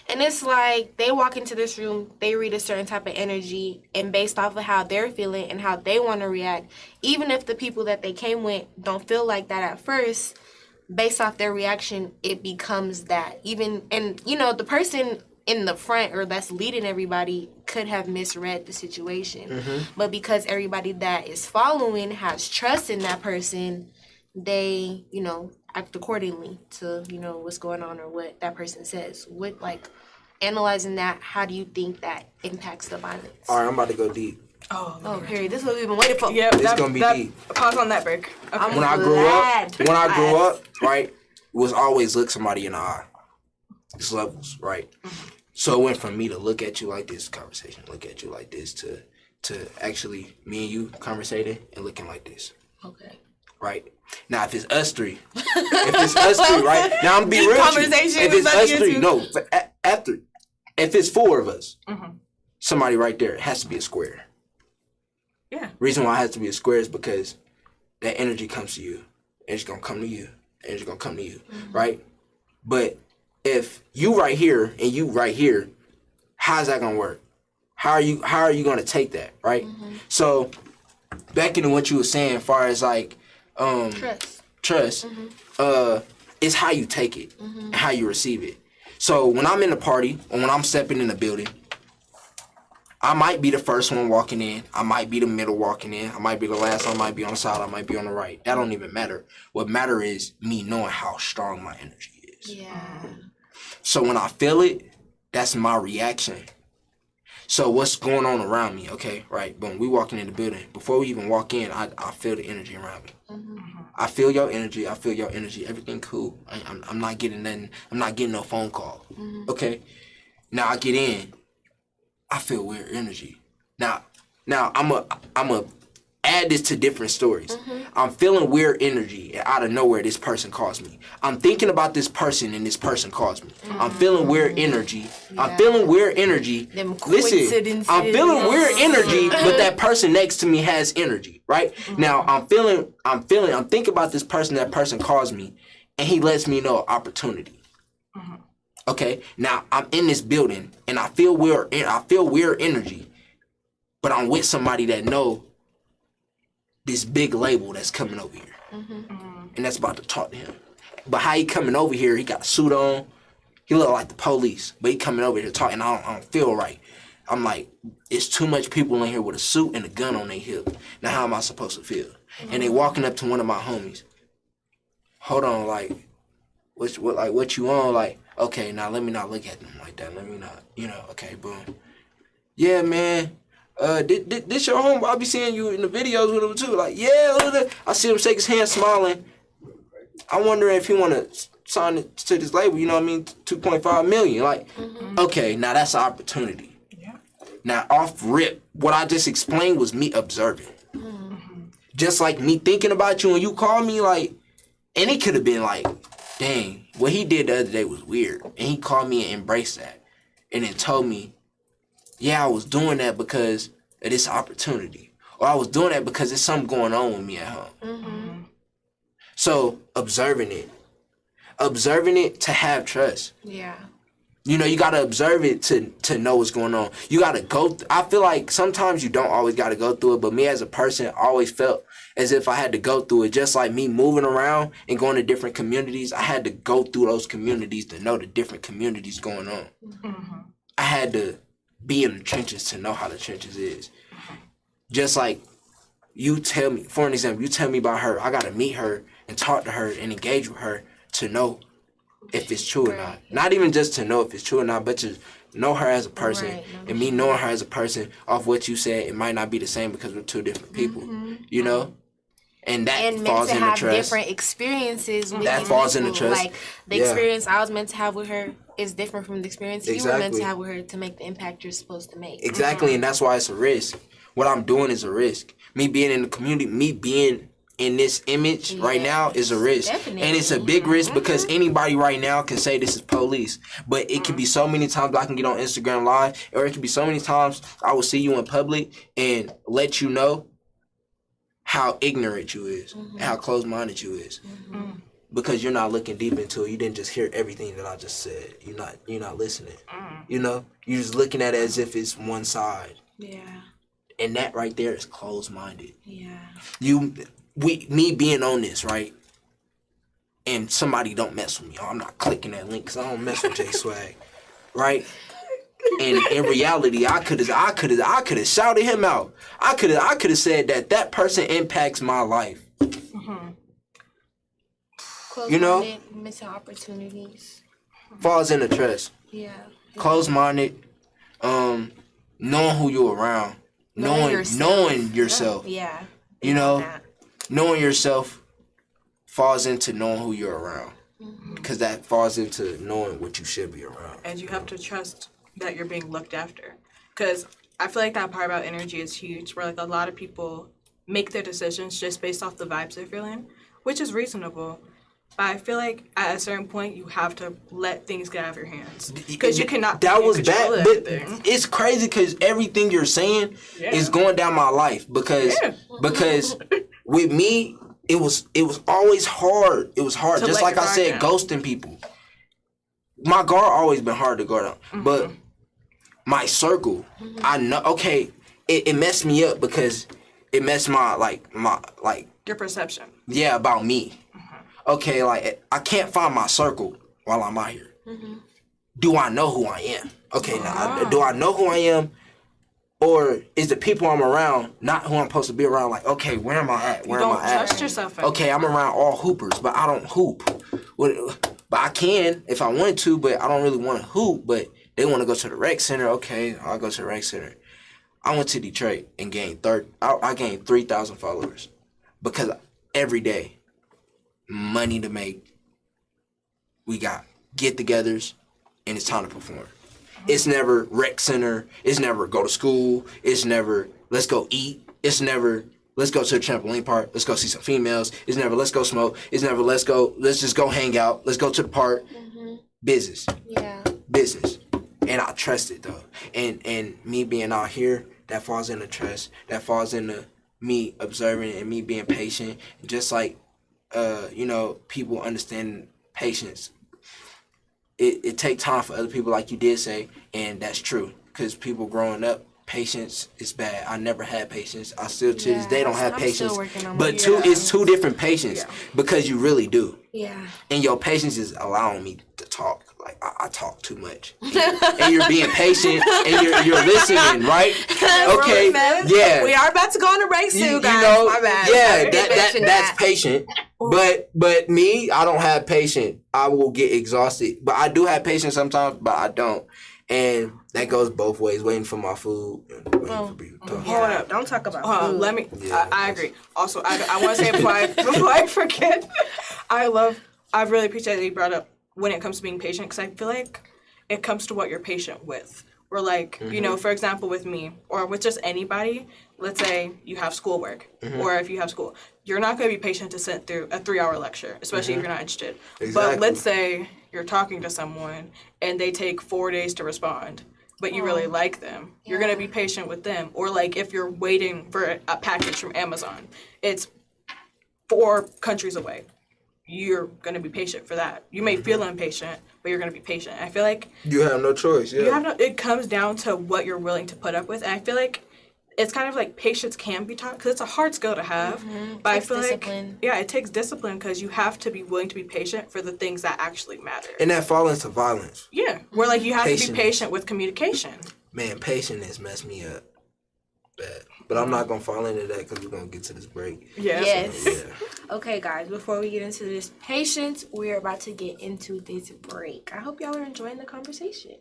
And it's like they walk into this room, they read a certain type of energy, and based off of how they're feeling and how they want to react, even if the people that they came with don't feel like that at first, based off their reaction, it becomes that. Even, and you know, the person in the front or that's leading everybody could have misread the situation. But because everybody that is following has trust in that person, they, you know, act accordingly to, you know, what's going on or what that person says. What, like, analyzing that, how do you think that impacts the violence? All right, I'm about to go deep. Oh, period. This is what we've been waiting for. Yep, It's gonna be deep. Pause on that break. Okay. When I grew up, right, it was always look somebody in the eye. It's levels, right? So it went from me to look at you like this, conversation, look at you like this, to actually me and you conversating and looking like this. Okay. Right? Now, if it's us three, right? Now, I'm gonna be real with you. conversation If we it's about to us get three, to. no, after, if it's four of us, somebody right there, it has to be a square. Yeah. Reason why it has to be a square is because that energy comes to you. It's gonna come to you. It's gonna come to you, right? But if you right here and you right here, how's that gonna work? How are you gonna take that, right? So back into what you were saying, as far as like trust, it's how you take it and how you receive it. So when I'm in a party or when I'm stepping in the building, I might be the first one walking in. I might be the middle walking in. I might be the last one. I might be on the side. I might be on the right. That don't even matter. What matter is me knowing how strong my energy is. Yeah. So when I feel it, that's my reaction. So what's going on around me? Okay, right. Boom. We walking in the building. Before we even walk in, I feel the energy around me. I feel your energy. I feel your energy. Everything cool. I'm not getting nothing. I'm not getting no phone call. Okay. Now I get in. I feel weird energy. Now I'm a add this to different stories. I'm feeling weird energy, and out of nowhere, this person calls me. I'm thinking about this person, and this person calls me. I'm feeling weird energy. I'm feeling weird energy. Them Listen, coincidences. I'm feeling weird energy, but that person next to me has energy, right? Now I'm thinking about this person. That person calls me, and he lets me know opportunity. Okay, now I'm in this building and I feel weird energy, but I'm with somebody that know this big label that's coming over here, and that's about to talk to him. But how he coming over here? He got a suit on. He look like the police, but he coming over here to talk, and I don't feel right. I'm like, it's too much people in here with a suit and a gun on their hip. Now how am I supposed to feel? And they walking up to one of my homies. Hold on, like, what you on? Like, okay, now let me not look at them like that. Let me not, okay, boom. Yeah, man. This your home? I be seeing you in the videos with him too. Like, yeah. I see him shake his hand, smiling. I wonder if he want to sign it to this label. You know what I mean? 2.5 million. Like, okay, now that's an opportunity. Yeah. Now off rip, what I just explained was me observing. Just like me thinking about you and you call me, like, And it could have been like, dang, what he did the other day was weird. And he called me and embraced that. And then told me, yeah, I was doing that because of this opportunity. Or I was doing that because there's something going on with me at home. Mm-hmm. So observing it to have trust. Yeah. You know, you got to observe it to know what's going on. You got to go. I feel like sometimes you don't always got to go through it. But me as a person, always felt as if I had to go through it. Just like me moving around and going to different communities, I had to go through those communities to know the different communities going on. Mm-hmm. I had to be in the trenches to know how the trenches is. Just like you tell me, for an example, you tell me about her. I got to meet her and talk to her and engage with her to know if it's true or not. Not even just to know if it's true or not, but to know her as a person. Right. And me knowing her as a person off what you said, it might not be the same because we're two different people. You know? And that And meant falls to in the have trust. different experiences with That these falls in the people. trust. Like the Yeah. experience I was meant to have with her is different from the experience you were meant Exactly. to have with her to make the impact you're supposed to make. Exactly, and that's why it's a risk. What I'm doing is a risk. Me being in the community, me being in this image right now is a risk. Definitely. And it's a big risk because anybody right now can say this is police. But it could be so many times I can get on Instagram Live, or it could be so many times I will see you in public and let you know how ignorant you is, and how closed-minded you is. Because you're not looking deep into it. You didn't just hear everything that I just said. You're not listening. You know? You're just looking at it as if it's one side. Yeah. And that right there is closed-minded. Yeah. Me being on this, right? And somebody don't mess with me. Oh, I'm not clicking that link because I don't mess with Jswag, right? And in reality, I could have shouted him out. I could have said that person impacts my life. You know? Missing opportunities. Falls in the trust. Yeah. Closed-minded. Knowing who you're around. Knowing yourself. Yeah. You know, knowing yourself falls into knowing who you're around. Because that falls into knowing what you should be around. And you have to trust that you're being looked after. Because I feel like that part about energy is huge, where like a lot of people make their decisions just based off the vibes they're feeling, which is reasonable. But I feel like at a certain point you have to let things get out of your hands. Because you cannot That was control bad, but everything. it's crazy because everything you're saying is going down my life. Because with me, it was always hard. It was hard. To Just let like I your said, guard ghosting people. My guard always been hard to guard on. But my circle, I know, okay, it messed me up because it messed my Your perception. yeah, about me. Okay, like, I can't find my circle while I'm out here. Do I know who I am? Okay, now, do I know who I am? Or is the people I'm around not who I'm supposed to be around? Like, okay, where am I at? Where am I at? Don't trust yourself anymore. Okay, I'm around all hoopers, but I don't hoop. But I can if I wanted to, but I don't really want to hoop. But they want to go to the rec center. Okay, I'll go to the rec center. I went to Detroit and gained I gained 3,000 followers because every day, money to make. We got get-togethers, and it's time to perform. It's never rec center. It's never go to school. It's never let's go eat. It's never let's go to the trampoline park. Let's go see some females. It's never let's go smoke. It's never let's just go hang out. Let's go to the park. Business. Yeah. Business. And I trust it though. And me being out here, that falls into trust. That falls into me observing and me being patient. Just like people understand patience. It takes time for other people, like you did say, and that's true. Because people growing up, patience is bad. I never had patience. I still to this day don't have I'm patience. still working on But mine. it's two different patience because you really do. Yeah. And your patience is allowing me to talk. Like I talk too much, and you're being patient, and you're listening, right? Okay, yeah. We are about to go on a break soon, guys. My bad. Yeah, that's patient. But me, I don't have patience. I will get exhausted. But I do have patience sometimes, but I don't. And that goes both ways. Waiting for my food. And waiting for people to talk. Hold up, don't talk about food. Let me. Yeah. I agree. Also, I want to say before I forget, I really appreciate that you brought up when it comes to being patient, because I feel like it comes to what you're patient with. Or like, you know, for example, with me or with just anybody, let's say you have schoolwork or if you have school, you're not going to be patient to sit through a 3-hour lecture, especially if you're not interested. Exactly. But let's say you're talking to someone and they take 4 days to respond, but you really like them. You're going to be patient with them. Or like if you're waiting for a package from Amazon, it's 4 countries away. You're going to be patient for that. You may feel impatient, but you're going to be patient. I feel like you have no choice. Yeah. you have no, it comes down to what you're willing to put up with. And I feel like it's kind of like patience can be taught because it's a hard skill to have. But I feel discipline. like, it takes discipline because you have to be willing to be patient for the things that actually matter. And that falls into violence. Yeah, where like you have to be patient with communication. Man, patience messed me up bad. But I'm not going to fall into that because we're going to get to this break. Yes. So, yeah. Okay, guys, before we get into this patience, we're about to get into this break. I hope y'all are enjoying the conversation.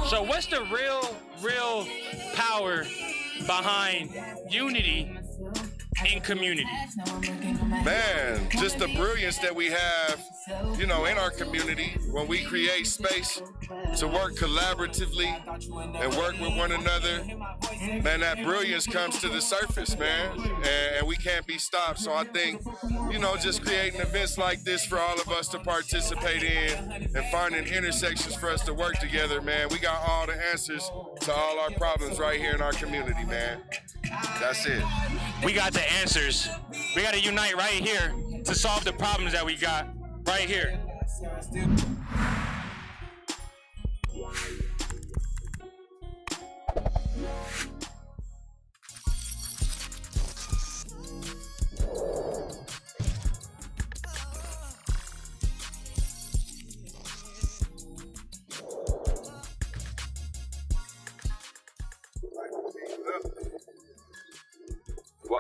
So what's the real power behind unity in community? Man, just the brilliance that we have, you know, in our community when we create space to work collaboratively and work with one another. Man, that brilliance comes to the surface, man, and we can't be stopped. So I think, you know, just creating events like this for all of us to participate in and finding intersections for us to work together, man. We got all the answers to all our problems right here in our community, man. That's it. We got the answers. We got to unite right here to solve the problems that we got right here.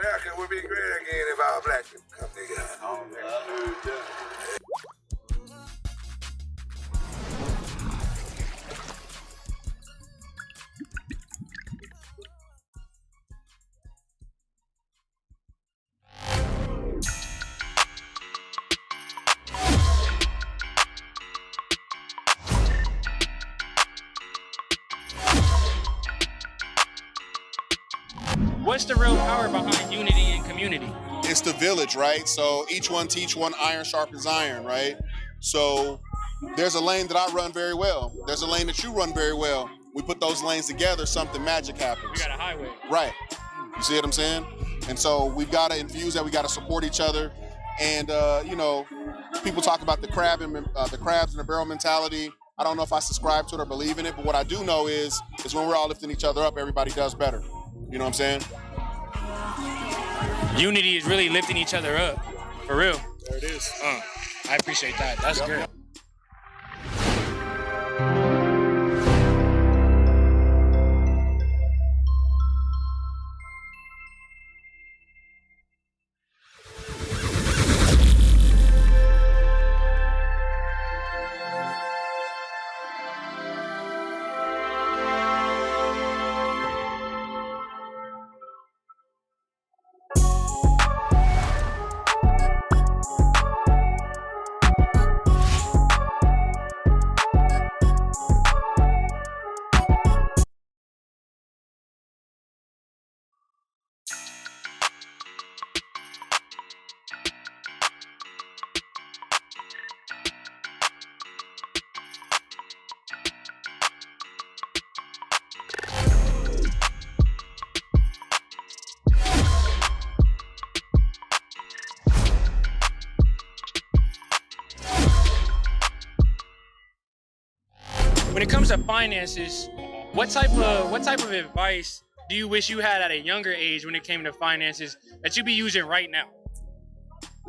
America would be great again if our black people come together. What's the real power behind unity in community? It's the village, right? So each one teach one, iron sharpens iron, right? So there's a lane that I run very well. There's a lane that you run very well. We put those lanes together, something magic happens. We got a highway. Right. You see what I'm saying? And so we've got to infuse that. We got to support each other. And, you know, people talk about the crabs in the barrel mentality. I don't know if I subscribe to it or believe in it, but what I do know is when we're all lifting each other up, everybody does better. You know what I'm saying? Unity is really lifting each other up. For real. There it is. I appreciate that. That's great. When it comes to finances, what type of advice do you wish you had at a younger age when it came to finances that you be using right now?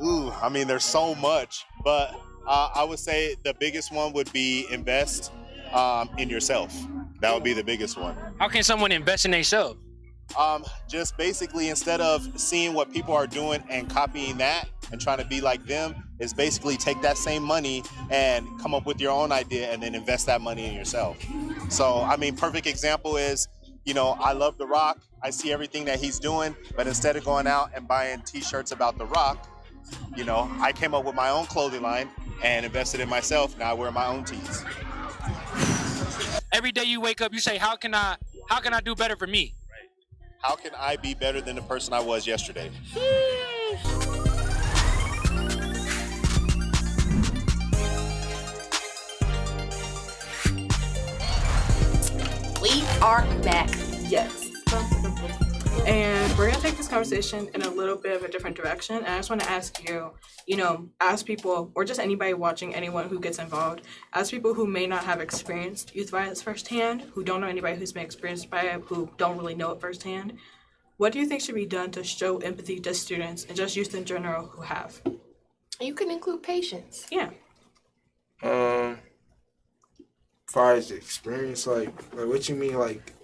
Ooh, I mean, there's so much, but I would say the biggest one would be invest in yourself. That would be the biggest one. How can someone invest in themselves? Just basically, instead of seeing what people are doing and copying that and trying to be like them, is basically take that same money and come up with your own idea and then invest that money in yourself. So, I mean, perfect example is, you know, I love The Rock. I see everything that he's doing, but instead of going out and buying t-shirts about The Rock, you know, I came up with my own clothing line and invested in myself. Now I wear my own tees. Every day you wake up, you say, how can I do better for me? How can I be better than the person I was yesterday? We are back. Yes. And we're going to take this conversation in a little bit of a different direction. And I just want to ask you, you know, as people, or just anybody watching, anyone who gets involved, as people who may not have experienced youth violence firsthand, who don't know anybody who's been experienced by it, who don't really know it firsthand, what do you think should be done to show empathy to students and just youth in general who have? You can include patients. Yeah. As far as the experience, like what you mean, like?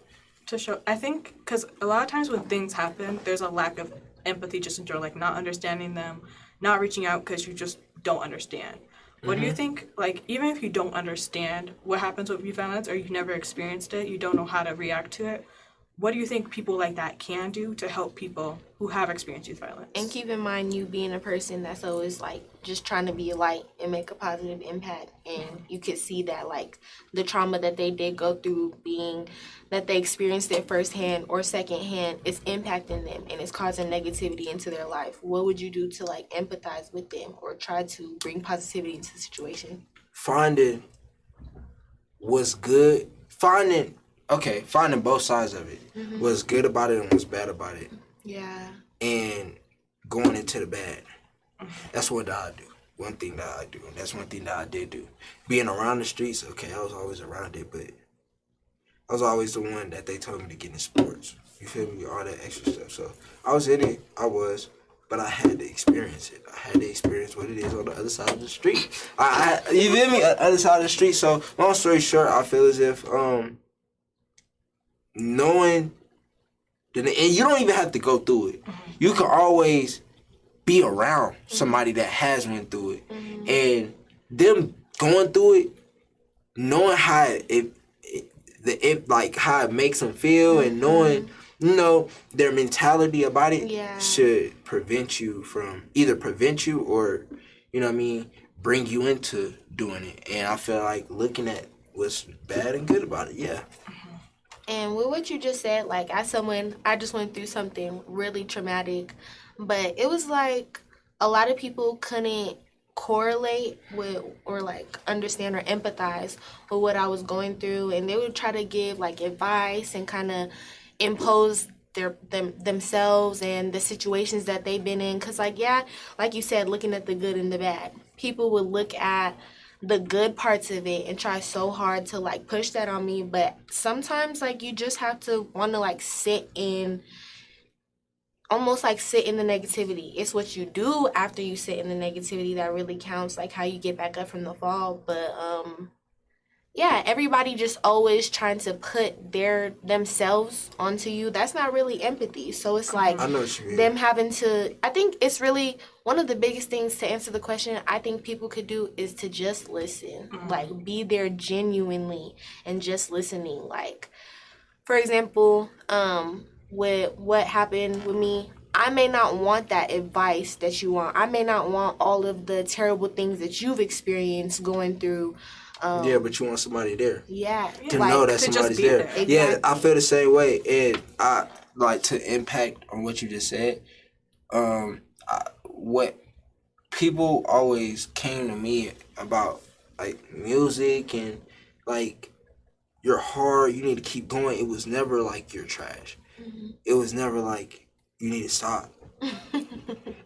To show, I think, because a lot of times when things happen, there's a lack of empathy just in general, like not understanding them, not reaching out because you just don't understand. What do you think, like, even if you don't understand what happens with youth violence or you've never experienced it, you don't know how to react to it, what do you think people like that can do to help people who have experienced youth violence? And keep in mind you being a person that's always like just trying to be a light and make a positive impact. And you could see that like the trauma that they did go through, being that they experienced it firsthand or secondhand, is impacting them and it's causing negativity into their life. What would you do to like empathize with them or try to bring positivity into the situation? Finding what's good, finding both sides of it. What's good about it and what's bad about it. Yeah. And going into the bad. That's what I do. One thing that I do. That's one thing that I did do. Being around the streets, okay, I was always around it, but I was always the one that they told me to get in sports. You feel me? All that extra stuff. So I was in it, but I had to experience it. I had to experience what it is on the other side of the street. You feel me? Other side of the street. So long story short, I feel as if knowing that, and you don't even have to go through it. You can always be around somebody that has went through it, and them going through it, knowing how how it makes them feel, and knowing their mentality about it should prevent you or bring you into doing it. And I feel like looking at what's bad and good about it, yeah. And with what you just said, like, as someone, I just went through something really traumatic, but it was like a lot of people couldn't correlate with or like understand or empathize with what I was going through, and they would try to give like advice and kind of impose themselves and the situations that they've been in. Because like you said, looking at the good and the bad, people would look at the good parts of it and try so hard to like push that on me, but sometimes like you just have to want to like sit in the negativity. It's what you do after you sit in the negativity that really counts, like how you get back up from the fall. But everybody just always trying to put themselves onto you. That's not really empathy. So it's like I know what you mean. Them having to, I think it's really one of the biggest things to answer the question I think people could do is to just listen. Like, be there genuinely and just listening. Like, for example, with what happened with me, I may not want that advice that you want. I may not want all of the terrible things that you've experienced going through. But you want somebody there. Yeah. To know that somebody's there. Exactly. Yeah, I feel the same way. And I like to impact on what you just said. What people always came to me about, like, music and, like, you're hard, you need to keep going. It was never like you're trash. It was never like you need to stop. I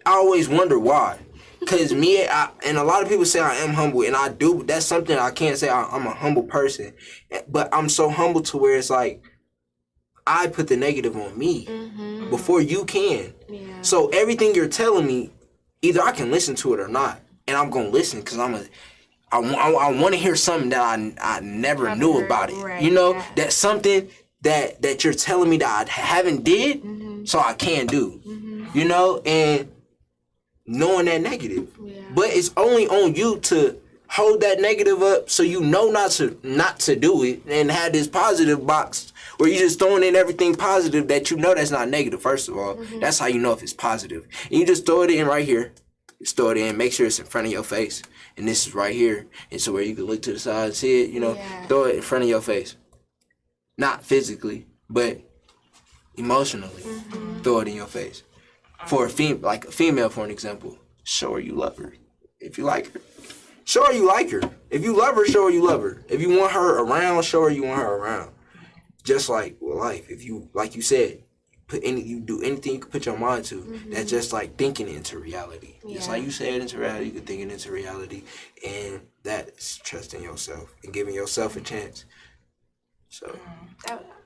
always wonder why. Because and a lot of people say I am humble, and I do, but that's something I can't say. I'm a humble person. But I'm so humble to where it's like, I put the negative on me before you can. Yeah. So everything you're telling me, either I can listen to it or not. And I'm going to listen because I want to hear something that I never knew about it. Right, that's something that you're telling me that I haven't did, so I can do. You know, and knowing that negative. Yeah. But it's only on you to hold that negative up so you know not to do it, and have this positive box where you're just throwing in everything positive that you know that's not negative, first of all. That's how you know if it's positive. And you just throw it in right here. Just throw it in, make sure it's in front of your face. And this is right here. And so where you can look to the side and see it, you know, throw it in front of your face. Not physically, but emotionally. Throw it in your face. For a female, for an example, show her you love her. If you like her, show her you like her. If you love her, show her you love her. If you want her around, show her you want her around. Just like with life, if you, like you said, you do anything you can put your mind to, that's just like thinking it into reality. Just like you said into reality, you can think it into reality, and that's trusting yourself and giving yourself a chance. So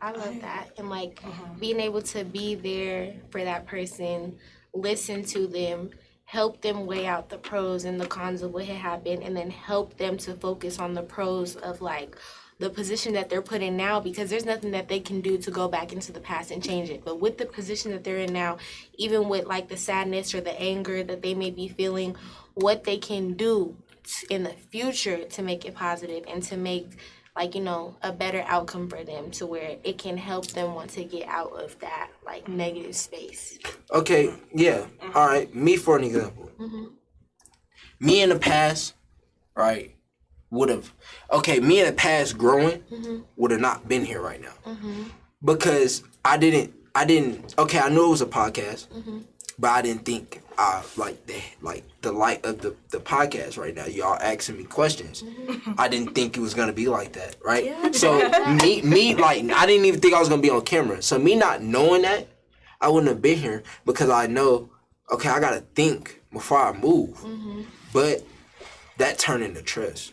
I love that. And like being able to be there for that person, listen to them, help them weigh out the pros and the cons of what had happened, and then help them to focus on the pros of like the position that they're put in now, because there's nothing that they can do to go back into the past and change it. But with the position that they're in now, even with like the sadness or the anger that they may be feeling, what they can do in the future to make it positive and to make, like, you know, a better outcome for them, to where it can help them want to get out of that like negative space. Okay, yeah. All right, me for an example. Me in the past, right, me in the past growing would have not been here right now. Because I didn't, I knew it was a podcast, but I didn't think the light of the podcast right now. Y'all asking me questions. I didn't think it was gonna be like that, right? Yeah. So me like, I didn't even think I was gonna be on camera. So me not knowing that, I wouldn't have been here, because I know, okay, I gotta think before I move. But that turned into trust.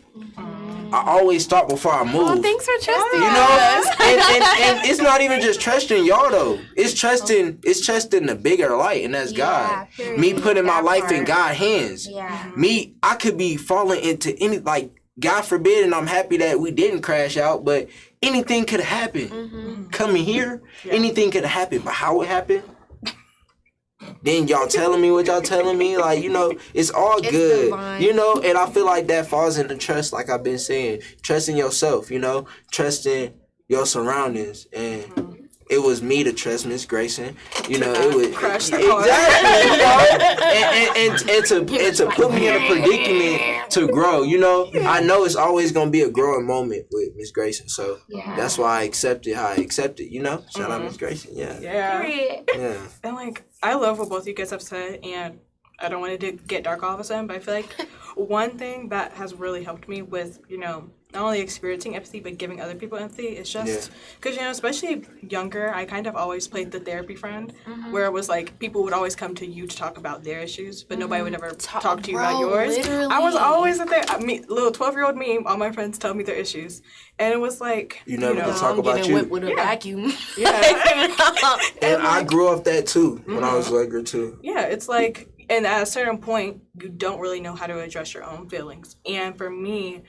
I always thought before I move. Well, thanks for trusting You know, us. and it's not even just trusting y'all though. It's trusting the bigger light, and that's God. period. Me putting my That life in part. God's hands. Yeah. Me, I could be falling into any, like, God forbid, and I'm happy that we didn't crash out, but anything could have happened. Coming here, anything could have happened. But how it happened? Then y'all telling me what y'all telling me, like, you know, it's all good, divine. you know, and I feel like that falls into trust, like I've been saying, trusting yourself, you know, trusting your surroundings, and it was me to trust Miss Grayson, you know, it was Crush exactly, you know, and to put me in a predicament to grow, you know, I know it's always gonna be a growing moment with Miss Grayson, so that's why I accepted how I accepted, you know, shout out Miss Grayson, Yeah. Period. yeah. And like, I love what both of you guys have said, and I don't want to get dark all of a sudden, but I feel like one thing that has really helped me with, you know, not only experiencing empathy, but giving other people empathy is just, because, you know, especially younger, I kind of always played the therapy friend, where it was like, people would always come to you to talk about their issues, but nobody would ever talk to you about yours. Literally. I was always at little 12-year-old me, all my friends tell me their issues. And it was like, You never know, could talk I'm about getting you. whipped with a vacuum. And I grew up that too when I was younger too. Yeah, it's like, and at a certain point, you don't really know how to address your own feelings. And for me,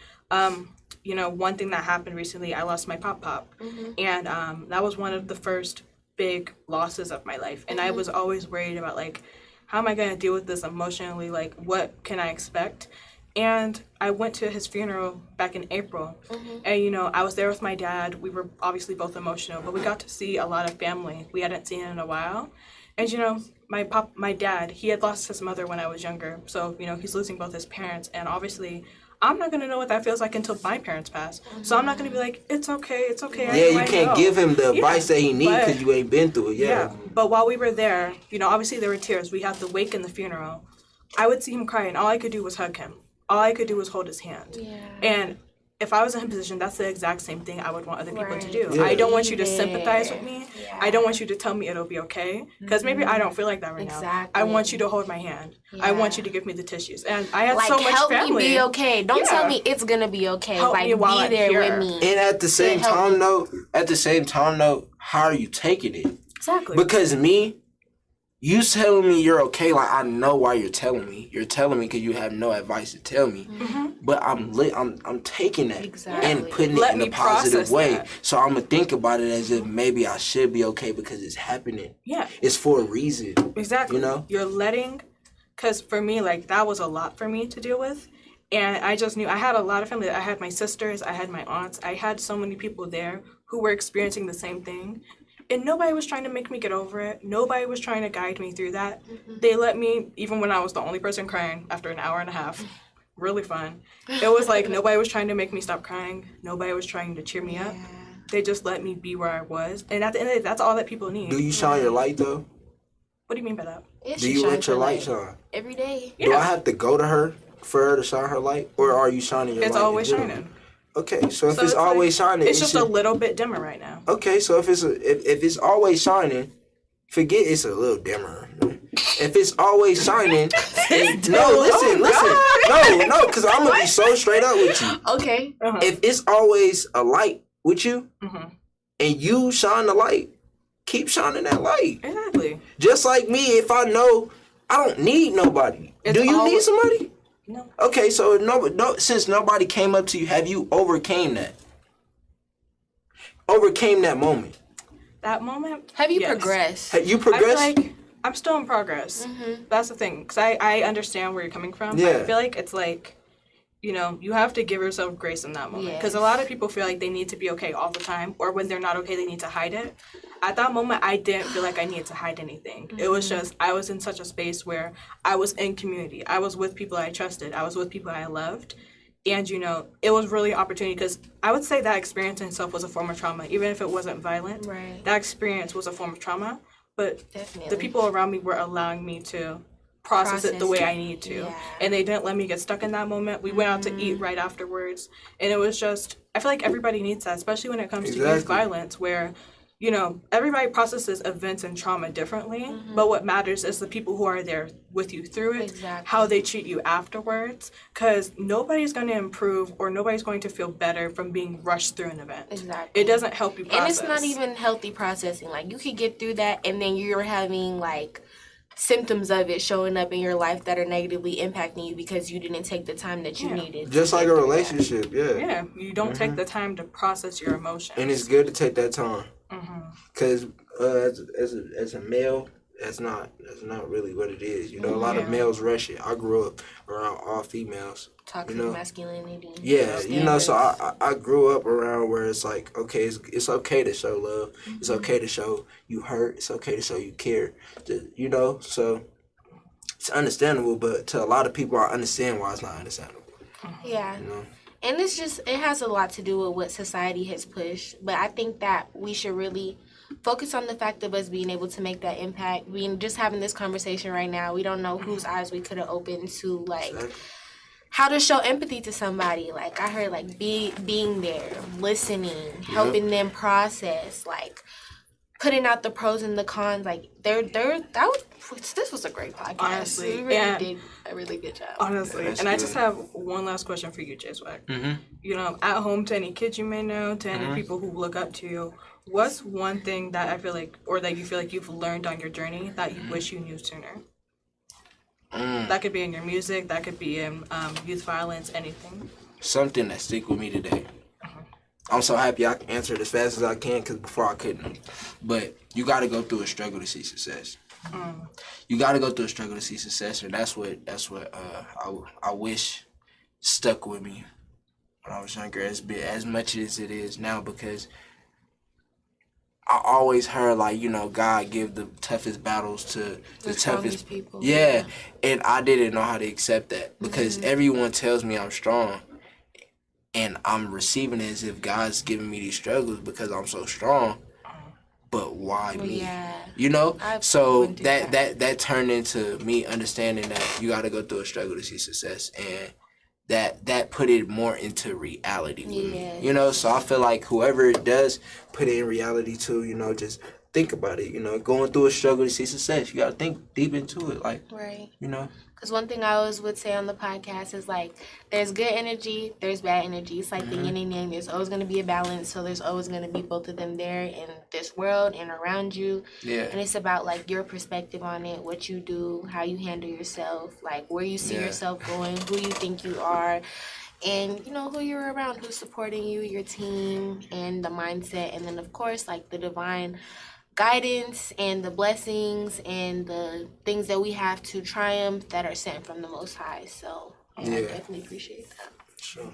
you know, one thing that happened recently, I lost my pop, and that was one of the first big losses of my life. And I was always worried about, like, how am I going to deal with this emotionally? Like, what can I expect? And I went to his funeral back in April, and, you know, I was there with my dad. We were obviously both emotional, but we got to see a lot of family we hadn't seen in a while. And, you know, my dad, he had lost his mother when I was younger, so, you know, he's losing both his parents, and obviously I'm not going to know what that feels like until my parents pass. So I'm not going to be like, it's okay. Yeah, you can't give him the advice that he needs because you ain't been through it. Yeah. But while we were there, you know, obviously there were tears. We had the wake and the funeral. I would see him cry, and all I could do was hug him. All I could do was hold his hand. Yeah. And if I was in his position, that's the exact same thing I would want other people to do. Yeah. I don't want you to sympathize with me. Yeah. I don't want you to tell me it'll be okay, because maybe I don't feel like that right now. Exactly. I want you to hold my hand. I want you to give me the tissues. And I had Like, so much help family. me be okay. Don't Yeah. tell me it's gonna be okay. Help like, me while be I'm there here. with me. And at the same help time, me. though, how are you taking it? Exactly. Because me, You telling me you're okay, like I know why you're telling me. You're telling me because you have no advice to tell me. But I'm taking that and putting it in a positive way. So I'm gonna think about it as if maybe I should be okay because it's happening. Yeah. It's for a reason. Exactly. You know? You're letting, because for me, like, that was a lot for me to deal with. And I just knew I had a lot of family. I had my sisters, I had my aunts, I had so many people there who were experiencing the same thing. And nobody was trying to make me get over it. Nobody was trying to guide me through that. They let me, even when I was the only person crying after an hour and a half, really fun. It was like nobody was trying to make me stop crying. Nobody was trying to cheer me up. They just let me be where I was. And at the end of the day, that's all that people need. Do you shine your light though? What do you mean by that? Do you let your light shine? Every day. Do I have to go to her for her to shine her light? Or are you shining your light? It's always shining. Okay, so if it's always shining, it's just a little bit dimmer right now. Okay, so if it's always shining, forget it's a little dimmer. If it's always shining, listen, no, because I'm gonna be so straight up with you. Okay. If it's always a light with you, and you shine the light, keep shining that light. Exactly. Just like me, if I know I don't need nobody, do you need somebody? No. Okay, so since nobody came up to you, have you overcame that? Overcame that moment? That moment? Have you progressed? Have you progressed? I feel like I'm still in progress. That's the thing, because I understand where you're coming from. Yeah. I feel like it's like, you know, you have to give yourself grace in that moment. Because a lot of people feel like they need to be okay all the time, or when they're not okay, they need to hide it. At that moment, I didn't feel like I needed to hide anything. It was just, I was in such a space where I was in community. I was with people I trusted. I was with people I loved. And, you know, it was really an opportunity, because I would say that experience in itself was a form of trauma, even if it wasn't violent. Right. That experience was a form of trauma. But Definitely. the people around me were allowing me to process it the way I need to. Yeah. And they didn't let me get stuck in that moment. We went out to eat right afterwards. And it was just, I feel like everybody needs that, especially when it comes to youth violence, where, you know, everybody processes events and trauma differently, but what matters is the people who are there with you through it, how they treat you afterwards, because nobody's going to improve or nobody's going to feel better from being rushed through an event. Exactly. It doesn't help you process. And it's not even healthy processing. Like, you could get through that and then you're having, like, symptoms of it showing up in your life that are negatively impacting you because you didn't take the time that you needed. Just like a relationship, Yeah, you don't take the time to process your emotions. And it's good to take that time. Because as a male, that's not really what it is. You know, a lot of males rush it. I grew up around all females. Toxic masculinity. Yeah, you know, so I grew up around where it's like, okay, it's okay to show love. It's okay to show you hurt. It's okay to show you care. You know, so it's understandable, but to a lot of people, I understand why it's not understandable. Yeah. You know? And it's just, it has a lot to do with what society has pushed. But I think that we should really focus on the fact of us being able to make that impact. Just having this conversation right now, we don't know whose eyes we could have opened to, like, how to show empathy to somebody. Like, I heard, like, being there, listening, helping them process, like, putting out the pros and the cons. Like, this was a great podcast. Honestly, we really did a really good job. Honestly, and I just have one last question for you, Jswag. You know, at home, to any kids you may know, to any people who look up to you, what's one thing that I feel like, or that you feel like you've learned on your journey that you wish you knew sooner? That could be in your music, that could be in youth violence, anything. Something that stick with me today. I'm so happy I can answer it as fast as I can, because before I couldn't. But you got to go through a struggle to see success. You got to go through a struggle to see success, and that's what I wish stuck with me when I was younger, as much as it is now, because I always heard, like, you know, God give the toughest battles to the toughest people. Yeah, and I didn't know how to accept that, because everyone tells me I'm strong. And I'm receiving it as if God's giving me these struggles because I'm so strong. But why me? Yeah. You know? So that turned into me understanding that you got to go through a struggle to see success. And that put it more into reality with me. You know? So I feel like whoever does put it in reality too, you know, just think about it. You know, going through a struggle to see success, you gotta think deep into it. Like, Right. you know. Because one thing I always would say on the podcast is like, there's good energy, there's bad energy. It's like the yin and yang. There's always going to be a balance. So there's always going to be both of them there in this world and around you. Yeah. And it's about like your perspective on it, what you do, how you handle yourself, like where you see yourself going, who you think you are. And, you know, who you're around, who's supporting you, your team, and the mindset. And then, of course, like the divine guidance and the blessings and the things that we have to triumph that are sent from the Most High. So I definitely appreciate that. Sure.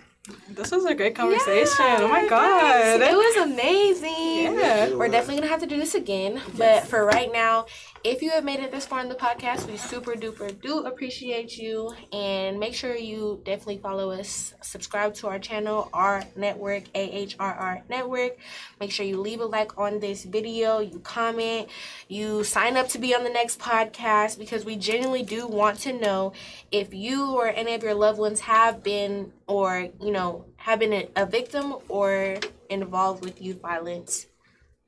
This was a great conversation. Oh my God. It was amazing. Yeah. We're definitely going to have to do this again. But for right now, if you have made it this far in the podcast, we super duper do appreciate you. And make sure you definitely follow us. Subscribe to our channel, our network, AHRR Network. Make sure you leave a like on this video. You comment. You sign up to be on the next podcast, because we genuinely do want to know if you or any of your loved ones have been, or, you know, have been a victim or involved with youth violence.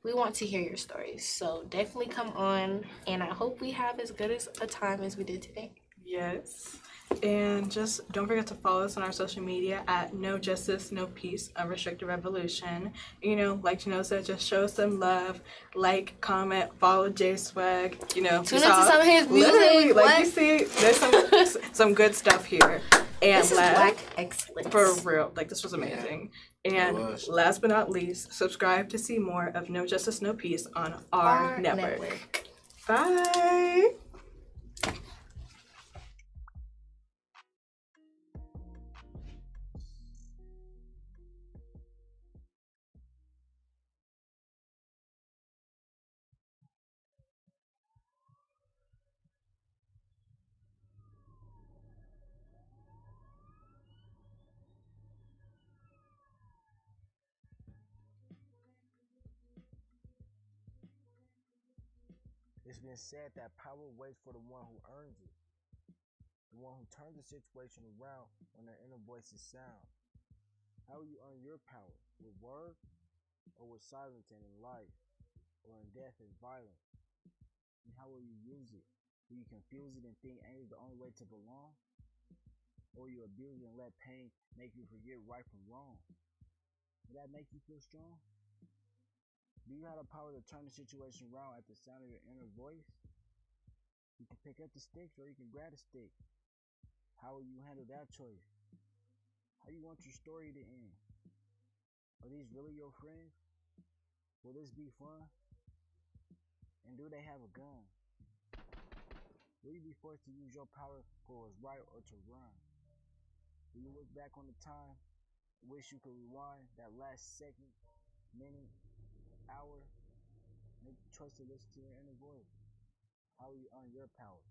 We want to hear your stories. So definitely come on, and I hope we have as good as a time as we did today. Yes. And just don't forget to follow us on our social media at No Justice, No Peace, Unrestricted Revolution. You know, like Janelle said, just show some love, like, comment, follow JESWAG. You know, Tune into some of his music. Literally, like What? you see, there's some good stuff here. And This is Black excellence. for real, like this was amazing. And last but not least, subscribe to see more of No Justice, No Peace on our network. Bye. It's been said that power waits for the one who earns it, the one who turns the situation around when their inner voice is sound. How will you earn your power? With words, or with silence and in life, or in death and violence? And how will you use it? Will you confuse it and think anger is the only way to belong? Or you abuse it and let pain make you forget right from wrong? Will that make you feel strong? Do you have the power to turn the situation around at the sound of your inner voice? You can pick up the sticks or you can grab the stick. How will you handle that choice? How do you want your story to end? Are these really your friends? Will this be fun? And do they have a gun? Will you be forced to use your power for what's right or to run? Will you look back on the time, wish you could rewind that last second, minute, hour? Make the choice to listen to your inner voice. How will you earn your power?